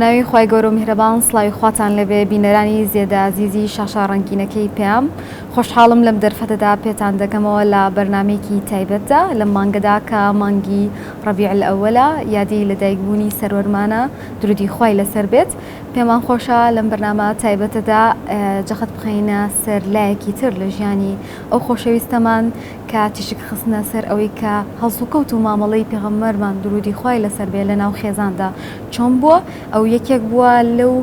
بەناوی خی گەورە و میهرەبان سڵاوی خواتان لەبێ بینەرانی زێدە عزیزی شاشا ڕەنگینەکەی پێم خۆشحاڵم لەم دەرفەتەدا پێتان دەکەمەوە لە بەرنمێکی تایبەتدا لەم مانگەدا کە مانگی ڕەبیع الئەوەلە یادی لەدایکبوونی سەروەرمانە درودی خوای لەسەر بێت. پێمان خۆشە لەم بەرنامە تایبەتەدا جەخت بخەینە سەر لایەکی تر لە ژیانی ئەو خۆشەویستەمان کە تیشک خستنە سەر ئەوەی کە هەڵسوکەوت و مامەڵەی پێغەمبەرمان درودی خوای لەسەر بێ لە ناو خێزاندا چۆن بووە. ئەو یەکێک بووە لەو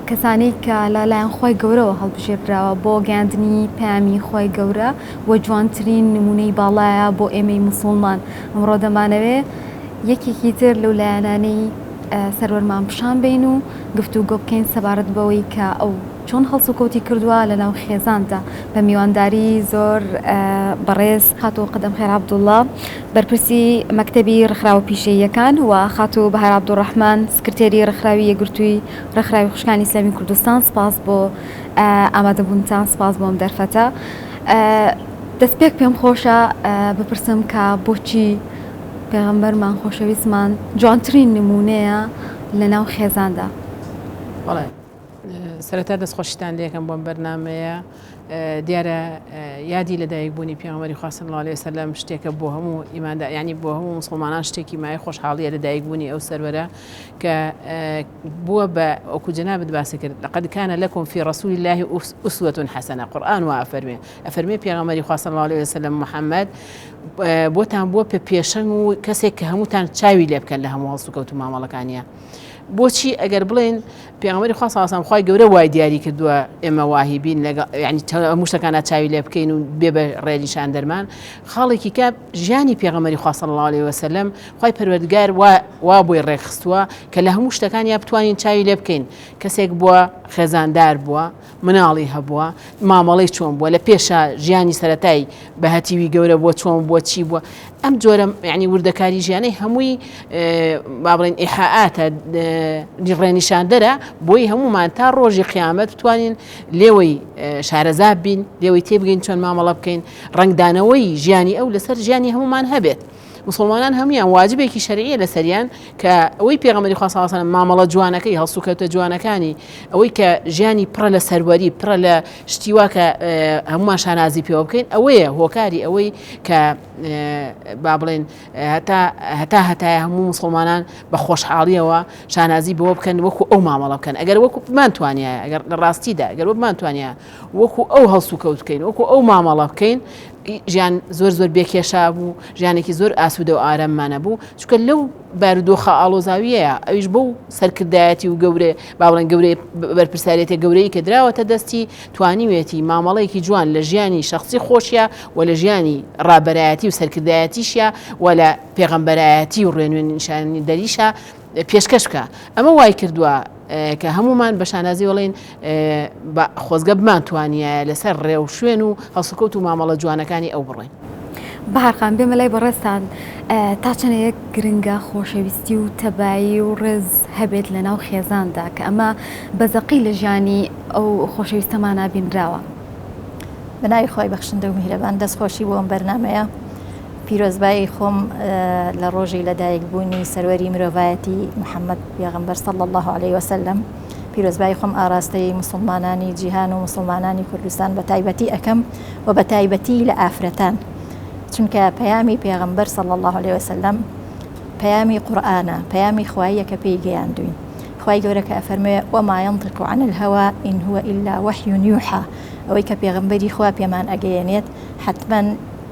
کەسانەی کە لەلایەن خۆی گەورەوە هەڵبژێردراوە بۆ گەاندنی پامی خۆی گەورە و جوانترین نمونەی باڵایە بۆ ئێمەی موسڵمان. ئەمڕۆ دەمانەوێ یەکێکی تر لەو لایەنانەی سەروەرمان پیشان بین و گفتوگۆ بکەین سەبارەت بەوەی کە ئەو چۆن هەڵسوکەوتی کردووە لە ناو خێزاندا بە میوانداری زۆر بەڕێز خاتوو قەدەم خێر عەبدوڵڵا بەرپرسی مەکتەبی ڕێکخراوە پیشەییەکان و خاتوو بەهار عەبدوڕەحمان سکرتێری ڕێکخراوی یەکگرتووی ڕێکخراوی خوشکانی ئیسلامی کوردستان. سپاس بۆ ئامادەبوونتان، سپاس بۆم دەرفەتە. دەستپێک پێم خۆشە بپرسم کە بۆچی پێغەمبەرمان خۆشەویستمان جوانترین نمونەیە لە ناو خێزاندا. وڵای سەرەتا دەستخۆشیتان لێکم بۆم بەرنامەیە دیارە یادی لەدایکبوونی پێغەمبەری خوا صلی الله علیه وسلم شتێکە بۆ هەموو ئیماندار یعنی بۆ هەموو مسڵمانان شتێکی مایە خۆشحاڵیە لەدایکبوونی ئەو سەروەرە کە بووە بە ئەوکو جەنابەت باسی کرد لەقەد کانە لەکم فی ڕەسولی الله ئوسوەة حەسەنە. قورئان وا ئەفەرمێ پێغەمبەری خوا صلی الله علیه وسلم محەممەد بۆتان بووە پێشەنگ و کەسێک کە هەمووتان چاوی لێ بکەن لە هەموو هەڵسوکەوت و مامەڵەکانیە. بۆچی ئەگەر بڵێن پێغەمبەری خوا صلی الله علیه وسلم خوای گەورە وای دیاری کردووە ئێمە واهیبین یعنی هەموو شتەکانە چاوی لێ بکەین و بێ بە ڕێنیشان دەرمان خاڵێکی کە ژیانی پێغەمبەری خوا صلی الله علیه وسلم خوای پەروەردگار وا بۆی ڕێخستووە کە لە هەموو شتەکانیا بتوانین چاوی لێ بکەین. کەسێک بووە خێزاندار بووە، مناڵی هەبووە، مامەڵەی چۆن بووە، لە پێشە ژیانی سەرەتایی بە هەتیوی گەورە بووە چۆن بووە چی بووە. ئەم جۆرە یعنی وردەکاری ژیانەی هەمووی با بڵێن ئیحاءاتە ڕێنیشاندەرە بۆی هەمومان تا ڕۆژی قیامەت بتوانین لێوەی شارەزاب بین، لێوەی تێبگەین چۆن مامەڵە بکەین، ڕنگدانەوەی ژیانی ئەو لەسەر ژیانی هەمومان هەبێت. مسلمانان هەمویان واجبێکی شەرعیە لەسەریان کە ئەوەی پێغەمبەری خوا صلی الله علیه وسلم مامەڵە جوانەکەی هەڵسوکەوتە جوانەکانی ئەوەی کە ژیانی پڕە لە سەروەری پڕە لە شتیوا کە هەمومان شانازی پێوە بکەین ئەوەیە هۆکاری ئەوەی کە با بڵێن هەتایە هەموو مسلمانان بە خۆشحاڵیەوە شانازی بەوە بکەن وەکو ئەو مامەڵە بکەن. ئەگەر وەکو بمانتوانایە ئەگەر لە ڕاستیدا ئەگەر بمانتوانایە وەکو ئەو هەڵسوکەوت بکەین وەکو ئەو مامەڵە بکەین ژیان زۆر بێکێشا بوو، ژیانێکی زۆر ئاسوودە و ئاراممانە بوو چونکە لەو بارودۆخە ئاڵۆزاویەیە ئەویش بەو سەرکردایەتی و گەورێ با بڵێن گەورەی بەرپرساریەتە گەورەی کە دراوەتە دەستی توانیوێتی مامەڵەیەکی جوان لە ژیانی شخصی خۆشیە و لە ژیانی ڕابەرایەتی و سەرکردایەتیشە و لە پێغەمبەرایەتی و ڕێنوێنیشانی دەریشە پێشکەش بکە. ئەمە وای کردووە کە هەمومان بە شانازی وڵێن خۆزگە بمانتوانیە لەسەر ڕێو شوێن و هەڵسوکەوت و مامەڵە جوانەکانی ئەو بڕێن. بەهارخان بێمە لای بەڕێستان تا چەنەیەک گرنگە خۆشەویستی و تەبایی و ڕێز هەبێت لە ناو خێزاندا کە ئەمە بەزەقی لە ژیانی ئەو خۆشەویستەمانە بینراوە. بەناوی خۆی بەخشندە و میهرەبان دەستخۆشی بۆ ئەم بەرنامەیە. پیرۆزبایی خۆم لە ڕۆژی لەدایکبوونی سەروەری مرۆڤایەتی محەممەد پێغەمبەر صلی الله علیه وسلم پیرۆزبایی خۆم ئاراستەی مسلمانانی جیهان و مسلمانانی کوردستان بە تایبەتی ئەەکەم و بە تایبەتی لە ئافرەتان چونکە پەیامی پێغەمبەر صلی الله علیه وسلم پەیامی قورئانە، پەیامی خواییە کە پێی گەیاندوین. خوای گەورە کە ئەفەرمێ وما ينطق عن الهوى إن هو إلا وحي يوحى. ئەوەی کە پێغەمبەری خوا پێمان ئەگەیەنێت حتماً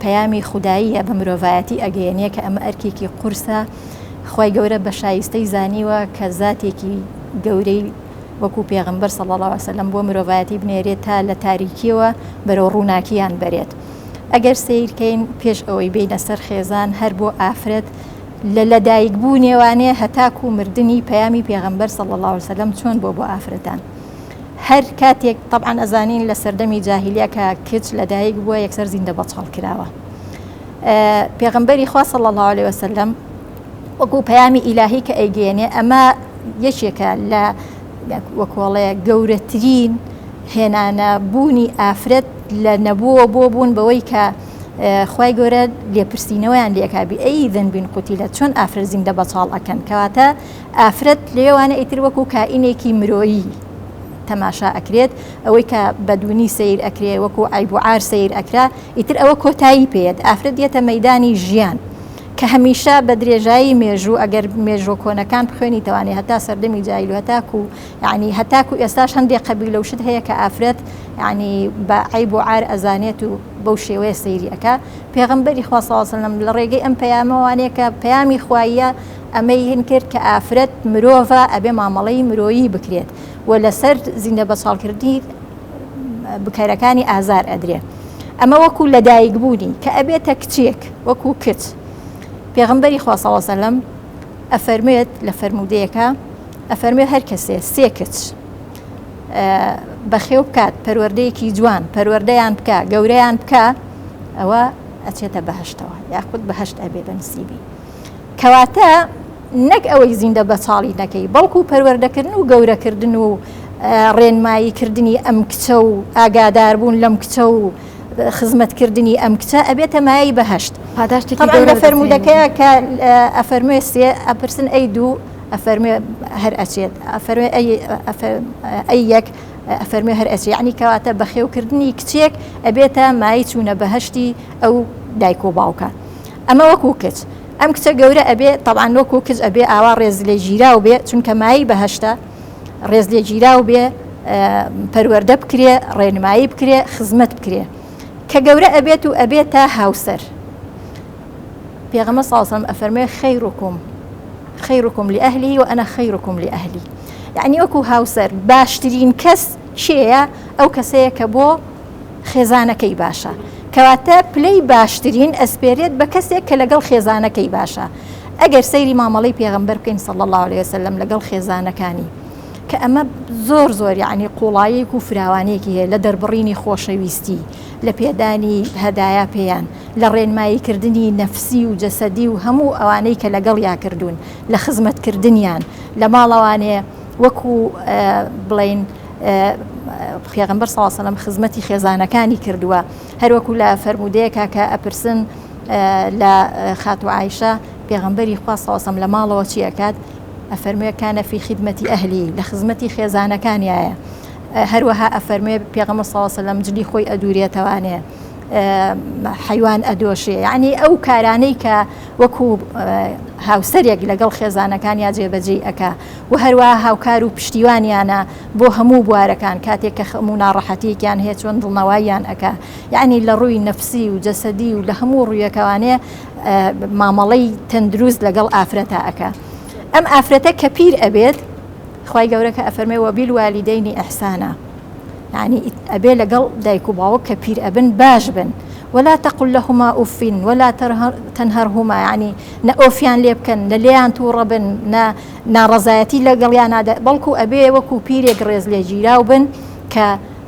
پەیامی خوداییە بە مرۆڤایەتی ئەگەیەنێ کە ئەمە ئەرکێکی قورسە. خوای گەورە بە شایستەی زانیوە کە زاتێکی گەورەی وەکو پێغەمبەر صلی الله علیه وسلم بۆ مرۆڤایەتی بنێرێت تا لە تاریکیەوە بەرەو ڕووناکییان بەرێت. ئەگەر سیرکەین پێش ئەوەی بینە سەر خێزان هەر بۆ ئافرەت لە لەدایکبوونێوانێ هەتاکو مردنی پەیامی پێغەمبەر صلی الله علیه وسلم چۆن بۆ ئافرەتان. هەر کاتێک طبعاً ئەزانین لە سەردەمی جاهیلیە کە کچ لەدایک بووە یەکسەر زیندە بەچەڵ کراوە. پێغەمبەری خوا صلی الله علیه وسلم وەکو پەیامی ئیلاهی کە ئەیگەیەنێ ئەمە یەکێکە لە وەکوڵەیە گەورەترین هێنانە بوونی ئافرەت لە نەبووە بۆ بوون بەوەی کە خوای گەورە لێپرسینەوەیان لێکابی ئەیدەن بین قوتیلە چۆن ئافرەت زیندە بەچاڵ ئەکەن کەواتە ئافرەت لێوانە ئیتر وەکو کائینێکی مرۆیی تەماشا ئەکرێت ئەوەی کە بەدوونی سیر ئەکرێ وەکو عیب و عار سیر ئەکرا ئیتر ئەوە کۆتایی پێێت ئافرەت دێتە مەیدانی ژیان کە هەمیشە بە درێژایی مێژوو ئەگەر مێژۆ کۆنەکان بخوێنی توانێت هەتا سەردەمی جاهیل و هەتاکو یعنی هەتاکو ئێستاش هەندێک قەبیلە و شت هەیە کە ئافرەت یعنی بە عیب و عار ئەزانێت و بەو شێوەیە سەیری ئەکا پێغەمبەری خوا صلی الله علیه و سلم لە ڕێگەی ئەم پەیامەوانەیە کە پەیامی خواییە ئەمەی هین کرد کە ئافرەت مرۆڤە ئەبێ مامەڵەی مرۆیی بکرێت و لەسەر زیندە بەچاڵکردنی بکارەکانی ئازار ئەدرێ ئەمە وەکو لەدایکبوونی کە ئەبێتە کچێک وەکو کچ پێغەمبەری خوا صلی الله علیه و سلم ئەفەرمێت لە فەرمودەیەکە ئەفەرمێ هەر کەسێ سێ کچ بەخێو بکات پەروەردەیەکی جوان پەروەردەیان بکە گەورەیان بکە ئەوە ئەچێتە بەهەشتەوە یاخود بەهەشت ئەبێ بەنسیبی کەواتە نەک ئەوەی زیندە بەچاڵی نەکەی بەڵکو پەروەردەکردن و گەورەکردن و ڕێنماییکردنی ئەم کچە و ئاگاداربوون لەم کچە و خزمەتکردنی ئەم کچە ئەبێتە مایەی بەهەشت لە فەرمودەکەیە کە ئەفەرموێ سێ ئەپرسن ئەی دوو ئەفەرمێ هەر ئەچێت ئەفەرمێ ئەی یەک ئەفەرمێ هەر ئەچێت یعنی کەواتە بەخێوکردنی کچێک ئەبێتە مای چوونە بەهەشتی ئەو دایک و باوکە ئەمە وەکو کچ ئەم کچە گەورە ئەبێ طبعاً وەکو کچ ئەبێ ئاوا ڕێز لێ ژیراو بێ چونکە مایی بەهەشتە ڕێز لێ ژیراو بێ پەروەردە بکرێ ڕێنمایی بکرێ خزمەت بکرێ کە گەورە ئەبێت و ئەبێتە هاوسەر پێغەمبەر صلی الله علیه و سلم ئەفەرمێ خەیرکم لأهلی و ئەنا خەیرکم لأهلی یعنی وەکو هاوسەر باشترین کەس کێیە ئەو کەسەیە کە بۆ خێزانەکەی باشە کەواتە پلەی باشترین ئەسپێرێت بە کەسێک کە لەگەڵ خێزانەکەی باشە ئەگەر سەیری مامەڵەی پێغەمبەر بکەین صلی الله علیه و سلم لەگەڵ خێزانەکانی کە ئەمە زۆر یعنی قوڵایەک و فراوانەیەکی هەیە لە دەربڕینی خۆشەویستی لە پێدانی هەدایە پێیان لە ڕێنماییکردنی نەفسی و جەسەدی و هەموو ئەوانەی کە لەگەڵ یا کردوون لە خزمەتکردنیان لە ماڵەوانەیە وەکو بڵین پێغەمبەر صلی الله علیه و سلم خزمەتی خێزانەکانی کردووە هەروەکو لە فەرمودەیەکە کە ئەپرسن لە خاتو عایشە پێغەمبەری خوا صلی الله علیه و سلم لە ماڵەوە چی ئەکات ئەفەرمێ کانە فی خدمەتی ئەهلی لە خزمەتی خێزانەکانیایە هەروەها ئەفەرمێ پێغەمبەر صلی الله علیه و سلم جلی خۆی ئەدوورێتەوانێ حیوان ئەدۆشێ یعنی ئەو کارانەی کە وەکو هاوسەرێک لەگەڵ خێزانەکان یا جێبەجێ ئەکا و هەروەها هاوکار و پشتیوانیانە بۆ هەموو بوارەکان کاتێک کە هەموو ناڕەحەتیەکیان هەیە چۆن دڵنەواییان ئەکا یعنی لە ڕووی نەفسی و جەسەدی و لە هەموو ڕوویەکەوانەیە مامەڵەی تەندروست لەگەڵ ئافرەتە ئەکا ئەم ئافرەتە کە پیر ئەبێت خوای گەورە کە ئەفەرمێ وەبیلوالیدەینی ئیحسانە یعنی ئەبێ لەگەڵ دایک و باوک کە پیر ئەبن باش بن ولا تقل لهما أف ولا تنهرهما يعني نأوفيان ليبكن لليان توربن نارزايتي لقليان هذا بلكو أبي وكو بيريك ريز لجيراو بن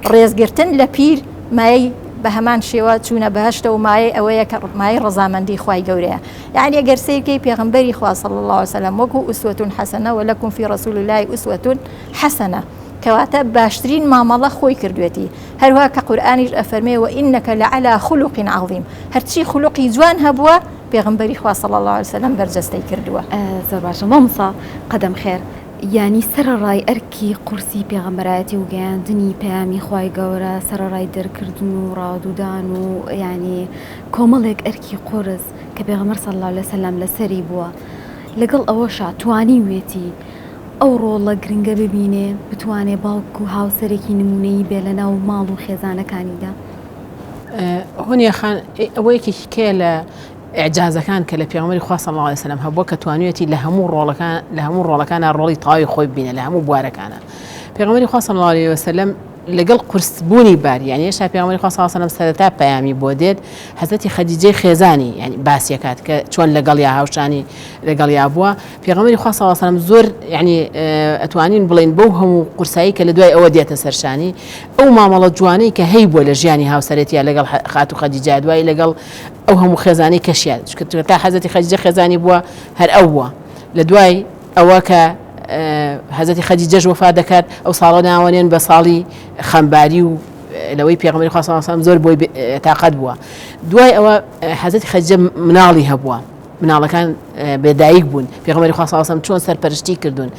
كريز قرتن لبير ماي بهمان شێوە چوونە بەهەشتە و مایە ئەوەیە کە مای ڕەزامەندی خوای گەورەیە یعنی ئەگەر سیرکەی پێغەمبەری خوا صلی الله علیه و سلم وەکو ئوسوەتون حەسەنە ولەکم فی رەسوول الله ئوسوەتون حەسەنە کەواتە باشترین مامەڵە خۆی کردوێتی هەروها کە قورئانیش ئەفەرمێ وئینەکە لەعەلا خولوق عەظیم هەرچی خولوقی جوان هەبووە پێغەمبەری خوا صلی الله علیه و سلم بەرجەستەی کردووە زۆر باشە مامۆستا قەدەم خێر یعنی سەرەڕای ئەرکی قورسی پێغەمبەرایەتی و گەیاندنی پەیامی خوای گەورە سەرەڕای دەرکردن و ڕادودان و یعنی کۆمەڵێک ئەرکی قورس کە پێغەمبەر صلی الله علیه و سلم لەسەری بووە لەگەڵ ئەوەشە توانی وێتی ئەو ڕۆڵە گرنگە ببینێ بتوانێ باوک و هاوسەرێکی نمونەیی بێ لەناو ماڵ و خێزانەکانیدا هونیە خان ئەوەیەکی کێ لە ئەعجازەکان کە لە پێغەمبەری خوا صلی الله علیه و سلم هەبووە کە توانوێتی لە هەموو ڕۆڵەکانە ڕۆڵی تەواوی خۆی ببینێ لە هەموو بوارەکانە پێغەمبەری خوا صلی الله علیه و سلم لەگەڵ قورسبوونی باری یعنی هێشتا پێغەمبەری خوا صلی الله علیه و سلم سەرەتا پەیامی بۆ دێت حەزەتی خەدیجەی خێزانی یعنی باسیەکات کە چۆن لەگەڵ یا هاوشانی لەگەڵ یا بووە پێغەمبەری خوا صلی الله علیه و سلم زۆر یعنی ئەتوانین بڵین بەو هەموو قورسایی کە لە دوای ئەوە دێتە سەرشانی ئەو مامەڵە جوانەی کە هەی بۆ لە ژیانی هاوسەرەتیە لەگەڵ خات و خەدیجە دوای لەگەڵ ئەو هەموو خێزانی کەشیات تا حەزەتی خەدیجە خێزانی بووە هەر ئەو بووە لە دوای ئەوە کە حەزەتی خەدیجەش وەفات دەکات ئەو ساڵە ناوەنێن بە ساڵی خەمباری و لەوەی پێغەمبەری خوا صلی الله علیه و سلم زۆر بۆی تاقەت بووە دوای ئەوە حەزەتی خەدیجە مناڵی هەبووە مناڵەکان بێدایک بوون پێغەمبەری خوا صلی الله علیه و سلم چۆن سەرپەرشتی کردوون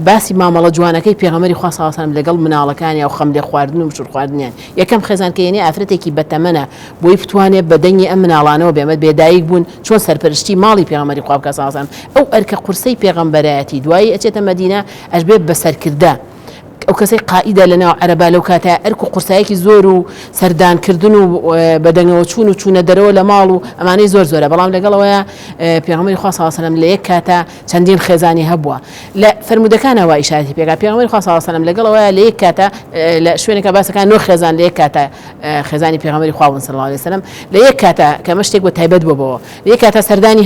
باسی مامەڵە جوانەکەی پێغەمبەری خوا صلی الله علیه و سلم لەگەڵ مناڵەکانی و خەم لێ خواردن و مشور خواردنیان یەکەم خێزانکەیەنی ئافرەتێکی بەتەمەنە بۆی بتوانێت بە دەنگی ئەم مناڵانەوە بێمە بێدایک بوون چۆن سەرپەرشتی ماڵی پێغەمبەری خوا بکات صلی الله علیه و سلم ئەو ئەرکە قورسەی پێغەمبەرایەتی دوایی ئەچێتە مەدینە ئەش بێت بەسەرکردە ئەو کەسەی قائیدە لەناو عەرەبا لەو کاتە ئەرک و قورسایەکی زۆر و سەردانکردن و بەدەنگەوە چوون و چوونە دەرەوە لە ماڵ و ئەمانەی زۆر زۆرە بەڵام لەگەڵەوەیە پێغەمبەری خوا صلی الله علیه و سلم لە یەک کاتە چەندین خێزانی هەبووە لە فەرمودەکانەوە ئیشارەتی پێکا پێغەمبەری خوا صلی الله علیه و سلم لەگەڵەوەیە لە یەک کاتە لە شوێنێکە باسەکان نۆ خێزان لە یەک کاتە خێزانی پێغەمبەری خوا صلی الله علیه و سلم لە یەک کاتە کە مەشتێک بۆ تایبەت بووەوە لە یەک کاتە سەردانی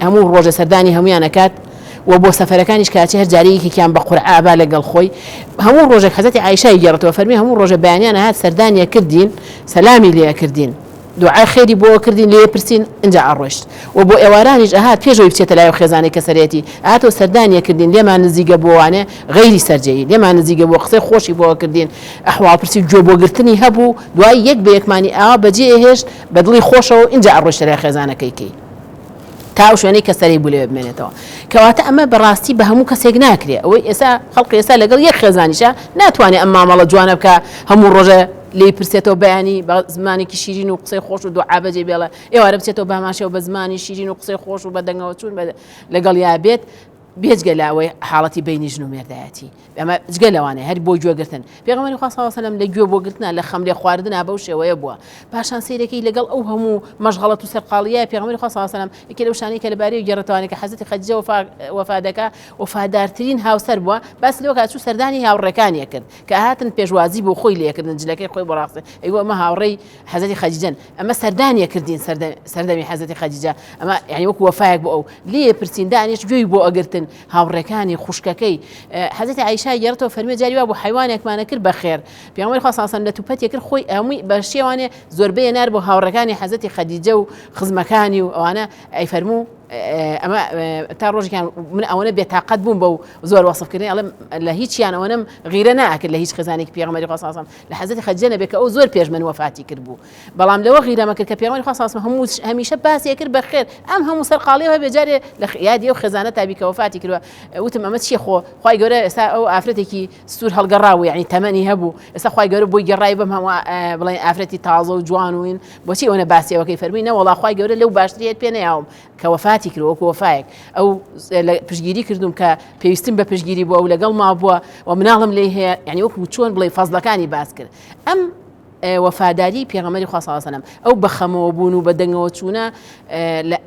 هەموو ڕۆژە سەردانی هەمویان ئەکات و بۆ سەفەرەکانیش کاچی هەر جارەیەکێکیان بە قورعە با لەگەڵ خۆی هەموو ڕۆژێک حەزەتی عایشای گێڕێتەوە فەرمی هەموو ڕۆژە بەیانیان هات سەردانیە کردین سەلامی لێ کردین دوعای خێری بۆ کردین لێ پرسین اینجا ئاڕۆشت و بۆ ئێوارانیش ئەهات پێشەوەی بچێتە لای خێزانەی کە سەرێتی ئاتۆ سەردانیە کردین لێمان نزیگە بۆوانێ غەیری سەرجەیی لێمان نزیگە بۆ قسەی خۆشی بۆ کردین ئەحواڵ پرسی جۆ بۆگرتنی هەبوو دوای یەک بە یەکمانی ئاوا بەجێ هێشت بە دڵی خۆشەوە اینجا ئاڕۆشتە لای خێزانەکەی تا شوێنەی کە سەری بوو لێ بمێنێتەوە کەواتە ئەمە بەڕاستی بە هەموو کەسێک ناکرێ ئەوەی ئێستا خەڵقی ئێستا لەگەڵ یەک خێزانیشە ناتوانێت ئەم مامەڵە جوانە بکە هەموو ڕۆژە لێ پرسێتەوە بەیانی بە زمانێکی شیرین و قسەی خۆش و دوعا بەجێ بێڵە ئێوارە بچێتەوە بەماشەوە بە زمانی شیرین و قسەی خۆش و بە دەنگەوە چوون لەگەڵ یا بێت بێجگە لاوەی حاڵەتی بینی ژن و مێردایەتی ئەمە جگە لەوانەیە هەر بۆ گوێگرتن پێغەمبەری خوا صلی الله علیه و سلم لە گوێ بۆگرتنە لە خەم لێ خواردنە بەو شێوەیە بووە پاشان سەیرەکەی لەگەڵ ئەو هەموو مەشغەڵەت و سەرقاڵیە پێغەمبەری خوا صلی الله علیه و سلم یەکێ لەو شانەی کە لەبارەی گێڕێتەوانی کە حەزەتی خەدیجە وەفا دەکا وەفادارترین هاوسەر بووە باس لەوە کاتچوو سەردانی هاوڕێکانیە کرد کە هاتن پێشوازی بۆ خۆی لێکردن جلەکەی خۆی بەڕاستە ئەیوە ئەمە هاوڕێی حەزەتی خەدیجەن ئەمە سەردانیە کردین سەردەمی حەزەتی خەدیجە ئەمە یعنی وەکو وەفایەک بۆ ئەو لێ پرسین دانیش گوێی بۆ ئەگرتن هاوڕێکانی خوشکەکەی حەزەتی عایشای گێڕێتەوە فەرمی جاری وا بۆ حیوانێکمانە کرد بەخێر پێغەمبەری خوا صلی الله علیه و سلم لە توپەتێک کرد خۆی هەمووی بە شێوانێ زۆربەی نار بۆ هاوڕەکانی حەزەتی خەدیجە و خزمەکانی و ئەوانە ئەی فەرموو ئەمە تا ڕۆژێکیان من ئەوەنە بێتاقەت بووم بە و زۆر وەسفکردنی ئەڵێم لە هیچیان ئەوەنم غیرە ناکرد لە هیچ خێزانێکی پێغەمبەری خوا صلی الله علیه و سلم لە حەزەتی خەدیجە نەبێت کە ئەو زۆر پێش من وەفاتی کرد بوو بەڵام لەوە غیرەمە کرد کە پێغەمبەری خوا صلی الله علیه و سلم هەمیشە باسی کرد بەخێر ئەم هەموو سەرقاڵیەوە بێجارێ لە یادی ئەو خێزانە تابی کە وەفاتی کردووە وتم ئەمە چیە خۆ خوای گەورە ئێستا ئەو ئافرەتێکی سوور هەڵگەڕاوە یعنی تەمەنی هەبوو ئێستا خوای گەورە بۆی گەڕای بەم هەموو بڵێن ئافرەتی تازە و جوان وین بۆچی ئەوەنە باسیەوەکەی فەرمی نەوەڵا خوای گەورە لەو باشتریت پێ نەیاوم کە وەفاتی کرد وەکو وەفایەک ئەو پشگیری کردوم کە پێویستم بە پشگیری بووە و لەگەڵ ما بووە و مناڵم لێ هەیە یعنی وەکو چۆن بڵێ فەزلەکانی باس کرد ئەم وەفاداری پێغەمبەری خوا صلی الله علیه و سلم ئەو بەخەمەوە بوون و بە دەنگەوە چوونە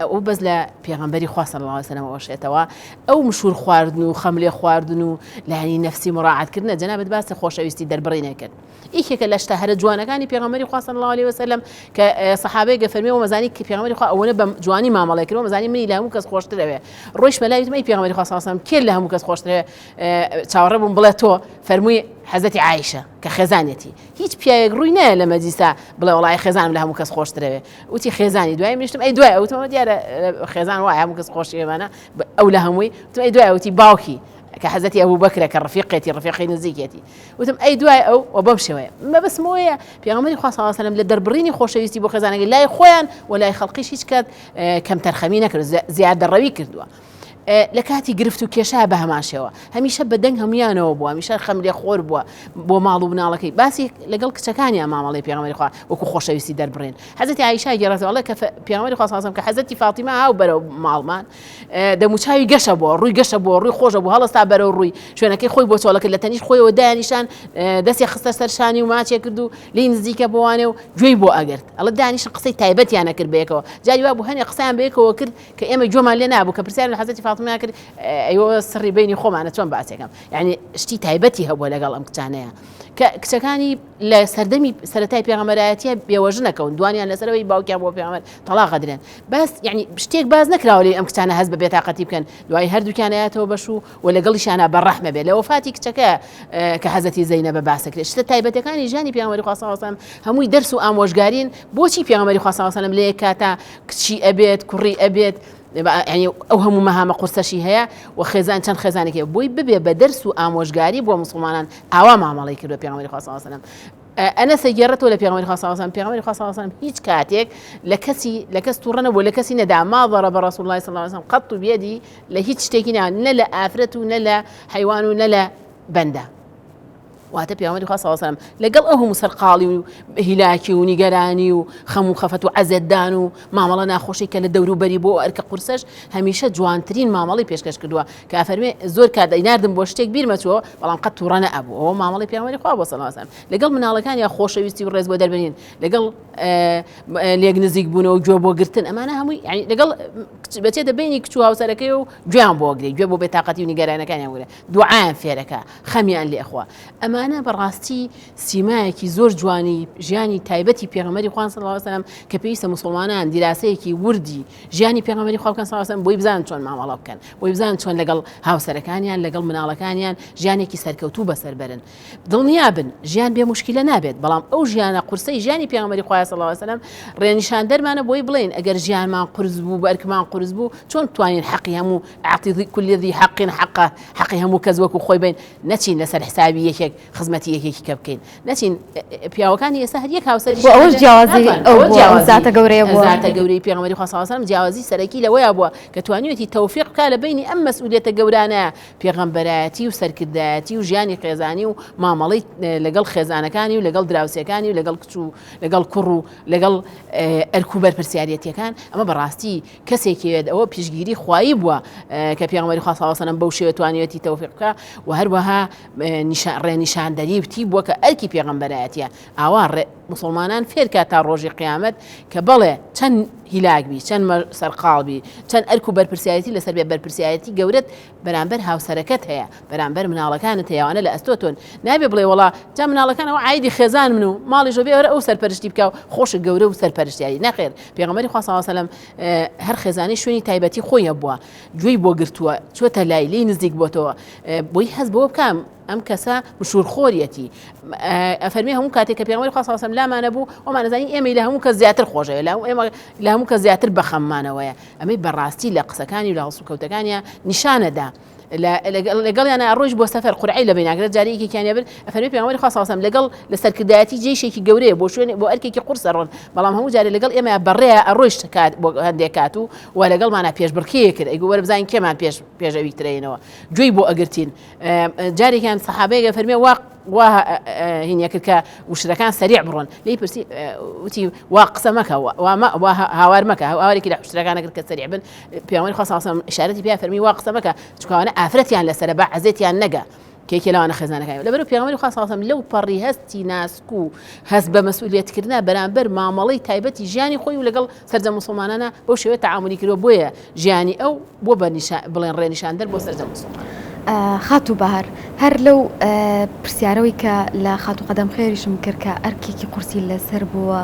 ئەو بەس لە پێغەمبەری خوا صلی الله علیه و سلم وەشێتەوە ئەو مشور خواردن و خەم لێ خواردن و لانی نەفسی مراعاتکردنە جەنابەت باسی خۆشەویستی دەربڕینە کرد یەکێکە لە شتە هەرە جوانەکانی پێغەمبەری خوا صلی الله علیه و سلم کە سەحابەی گەفەرمیەوە مەزانی کە پێغەمبەری خوا ئەوەنە بە جوانی مامەڵەی کردەوە مەزانی منی لە هەموو کەس خۆشترەوێ ڕۆیش مەلای وتم ئەی پێغەمبەری خوا صلی الله علیه و سلم کێ لە هەموو کەس خۆشترەوێ چاوەڕێ بووم بڵێ تۆ فەرمووی حەزەتی عایشە کە خێزانێتی هیچ پیاوێک ڕووی نایە لە مەجلیسا بڵێ وەڵای خێزانم لە هەموو کەس خۆشترەوێ وتی خێزانی دوای منیشتم ئەی دوای وتمەوە دیارە خێزان وایە هەموو کەس خۆشیێمانە ئەو لە هەمووی وتم ئەی دوای وتی باوکی کە حەزەتی ئەبوو بەکرە کە ڕفیقی نزیکێتی وتم ئەی دوای ئەو و بەم شێوەیە مەبەسمەوەیە پێغەمبەری خوا صلی الله علیه و سلم لە دەربڕینی خۆشەویستی بۆ خێزانەکەی لای خۆیان و لای خەڵقیش هیچ کات کەم تەرخەمی نەکرد زیادەڕەوی کردووە لە کاتی گرفت و کێشا بە هەماشەوە هەمیشە بە دەنگ هەمویانەوە بووە هەمیشە خەم لێ خۆر بووە بۆ ماڵ و مناڵەکەی باسی لەگەڵ کچەکانیان مامەڵەی پێغەمبەری خوا وەکو خۆشەویستی دەربڕێن حەزەتی عایشا گێڕێتەوە کە پێغەمبەری خوا صلی الله علیه و سلم کە حەزەتی فاتیمە هاو بەرەو ماڵمان دەموچاوی گەشە بووە ڕووی گەشە بووە ڕووی خۆشە بوو هەڵستا بەرەو ڕووی شوێنەکەی خۆی بۆ چۆڵەکە لە تەنیش خۆیەوە دانیشان دەستی خستە سەرشانی و ماچێ کرد و لی نزیکە بۆوانێ و گوێی بۆ ئەگرت ئەڵە دانیشن قسەی تایبەتیانە کرد بەیەکەوە جاری وا بوو هەنێ قسەیان بەیەکەوە کرد کە ئێمە گوێمان لێ نابوو کە پرسیار لە حەزەتی فاتیمە کرد ئەیوە سڕی بینی خۆمانە چۆن باسێکم یعنی شتی تایبەتی هەبووە لەگەڵ ئەم کچانەیە کە کچەکانی لە سەردەمی سەرەتای پێغەمبەرایەتیە بێوەژن نەکەون دوانیان لەسەرەوەی باوکیان بۆ پێغەمبەر تەلاق ئەدرێن بەس یعنی شتێک باز نەکراوە لێ ئەم کچانە هەست بە بێتاقەتی بکەن دوای هەردووکیان هاتەوە بەش و لەگەڵیشیانە بەڕەحمە بێت لە وەفاتی کچەکە کە حەزەتی زەینەبە باسەکرێت شتە تایبەتەکانی ژیانی پێغەمبەری خوا صلی الله علیه و سلم هەمووی دەرس و ئامۆژگارین بۆچی پێغەمبەری خوا صلی الله علیه و سلم لە یەک کاتە کچی ئەبێت کوڕی ئەبێت يعني ئەو هەموو مەهامە قورسەشی هەیە و خێزان چەند خێزانێکی بۆی ببێ بە دەرس و ئامۆژگاری بۆ مسلمانان ئاوا مامەڵەی کردووە پێغەمبەری خوا صلی الله علیه و سلم ئەنە سەگەڕێتەوە لە پێغەمبەری خوا صلی الله علیه و سلم پێغەمبەری خوا صلی الله علیه و سلم هیچ کاتێک لە کەس تووڕە نەبوو لە کەسی نەدا ما ضرب رسول الله صلی الله علیه و سلم قط بيدی لە هیچ شتێکی نە لە ئافرەت و نە لە حیوان و نە لە بەندە واتە پێغەمبەری خوا صلی الله علیه و سلم لەگەڵ ئەو هەموو سەرقاڵی و هیلاکی و نیگەرانی و خەم و خەفەت و عەزەتدان و مامەڵە ناخۆشی کە لە دەوروبەری بۆ ئەرکە قورسەش هەمیشە جوانترین مامەڵی پێشکەش کردووە کە ئەفەرمێ زۆر کات دەیناردم بۆ شتێک بیرمەچوە بەڵام قەت تووڕە نەبوو ئەوە مامەڵی پێغەمبەری خوا صلی الله علیه و سلم لەگەڵ مناڵەکان یا خۆشەویستی و ڕێز بۆ دەربێنین لەگەڵ لێک نزیک بوونەوە و گوێ بۆ گرتن ئەمانە هەمووی یعنی لەگەڵ بەچێتە بینی کچ و هاوسەرەکەی و گوێیان بۆ گرێ گوێ بۆ بێتاقەتی و نیگەرانەکانیان وەرە دوعایان فێرەکە خەمیان لێخوا ئەمانە بەڕاستی سیمایەکی زۆر جوانی ژیانی تایبەتی پێغەمبەری خوا صلی الله علیه و سلم کە پێویستە مسلمانان دیراسەیەکی وردی ژیانی پێغەمبەری خوا بکەن صلی الله علیه و سلم بۆی بزانن چۆن مامەڵە بکەن بۆی بزانن چۆن لەگەڵ هاوسەرەکانیان لەگەڵ مناڵەکانیان ژیانێکی سەرکەوتوو بەسەر بەرن دڵنیا بن ژیان بێ موشکیلە نابێت بەڵام ئەو ژیانە قورسەی ژیانی پێغەمبەری خوا صلی الله علیه و سلم ڕێنیشان دەرمانە بۆی بڵێن ئەگەر ژیانمان قورس بوو بەرکمان قورس بوو چۆن توانین حەقی هەموو ئاعطی كل ذي حقی هەموو کەس وەکو خۆی بین نەچین لەسەر حسابی یەکێک خزمەتی یەکێکی کە بکەین نەچین پیاوەکانی ئێستا هەر یەک هاوسەری ئەوەش جیاوازی ئەو زاتە گەورەیە بووە زاتە گەورەی پێغەمبەری خوا صلی الله علیه و سلم جیاوازی سەرەکی لەوەیە بووە کە توانیوێتی تەوفیق بکات لە بینی ئەم مەسئولیەتە گەورانە پێغەمبەرایەتی و سەرکردایەتی و ژیانی خێزانی و مامەڵەی لەگەڵ خێزانەکانی و لەگەڵ دراوسەکانی و لەگەڵ کچ و لەگەڵ کوڕ و لەگەڵ ئەرک و بەرپرسیارەتیەکان ئەمە بەڕاستی کەسێکێت ئەوە پشگیری خوایی بووە کە پێغەمبەری خوا صلی الله علیه و سلم بەو شێوە توانیوێتی تەوفیق بکات و هەروەها ڕێنیشاندەری بتی بووە کە ئەرکی پێغەمبەرایەتیە ئاوا مسلمانان فێر کات تا ڕۆژی قیامەت کە بەڵێ چەند هیلاک بی چەند سەرقاڵ بی چەند ئەرک و بەرپرسیارەتی لەسەر بێ بەرپرسیارەتی گەورەت بەرامبەر هاوسەرەکەت هەیە بەرامبەر مناڵەکانت هەیەوانە لە ئەستۆتۆن نابێ بڵێ وڵا جا مناڵەکانەوە عایدی خێزان من و ماڵی ژۆ بێ ئەو سەرپەرشتی بکە و خۆشە گەورە و سەرپەرشتیاری نەخێر پێغەمبەری خوا صلی الله علیه و سلم هەر خێزانی شوێنی تایبەتی خۆیە بووە گوێی بۆ گرتووە چۆتە لای لی نزیک بۆتەوە بۆی هەست بۆ بکەم ئەم کەسە مشورخۆریەتی ئەفەرمێ هەموو کاتێک کە پێغەمبەری خوا صلی الله علیه و سلم لامانە بوو ئەومان نەزانی ئێمە لە هەموو کەس زیاتر خۆشەوە لە هەموو کەس زیاتر بەخەممانەوەیە ئەمەی بەڕاستی لە قسەکانی و لە هەڵسوکەوتەکانیان نیشانەدا لەگەڵیانە ڕۆژ بۆ سەفەر قورعی لە بیناگرێت جارێکێکیان بن ئەفەرمێ پێغەمبەری خوا صلی الله علیه و سلم لەگەڵ لە سەرکردایەتی جێشێکی گەورەیە بۆ شوێن بۆ ئەرکێکی قورسە ڕۆن بەڵام هەموو جارێ لەگەڵ ئێمە بەڕێە ئەڕۆیش کات بۆ هەندێک کات و لەگەڵمانە پێشبڕکێ کرد ئەیگو وەرە بزانین کێمان پێشەوی ترێنەوە گوێی بۆ ئەگرتین جارێکیان سەحابەیەک فەرمێ وا هینیە کرد کە وشتەکان سەریع بڕۆن لی پرسی وتی وا قسە مەکە وا هاوار مەکە هاوارێکی لە وشتەکانە کرد کە سەریع بن پێغەمبەری خوا صلی الله علیه و سلم ئیشارەتی پێ فەرمی وا قسە مەکە چونکە ئافرەتیان لەسەرە با عەزێتیان نەگە کێکی لەوانە خێزانەکان لەبەر پێغەمبەری خوا صلی الله علیه و سلم لەو پەڕی هەستی ناسک و هەست بە مەسئولیەتکردنا بەرامبەر مامەڵەی تایبەتی ژیانی خۆی و لەگەڵ سەرجەم مسلمانانە بەو شێوە تەعاملی کردووە بۆیە ژیانی ئەو بۆ بڵێن ڕێنیشاندەر بۆ سەرجەم مسلمان خاتو بەهار هەر لەو پرسیارەوەی کە لە خاتو قەدەم خێریشم کرد کە ئەرکێکی قورسی لەسەر بووە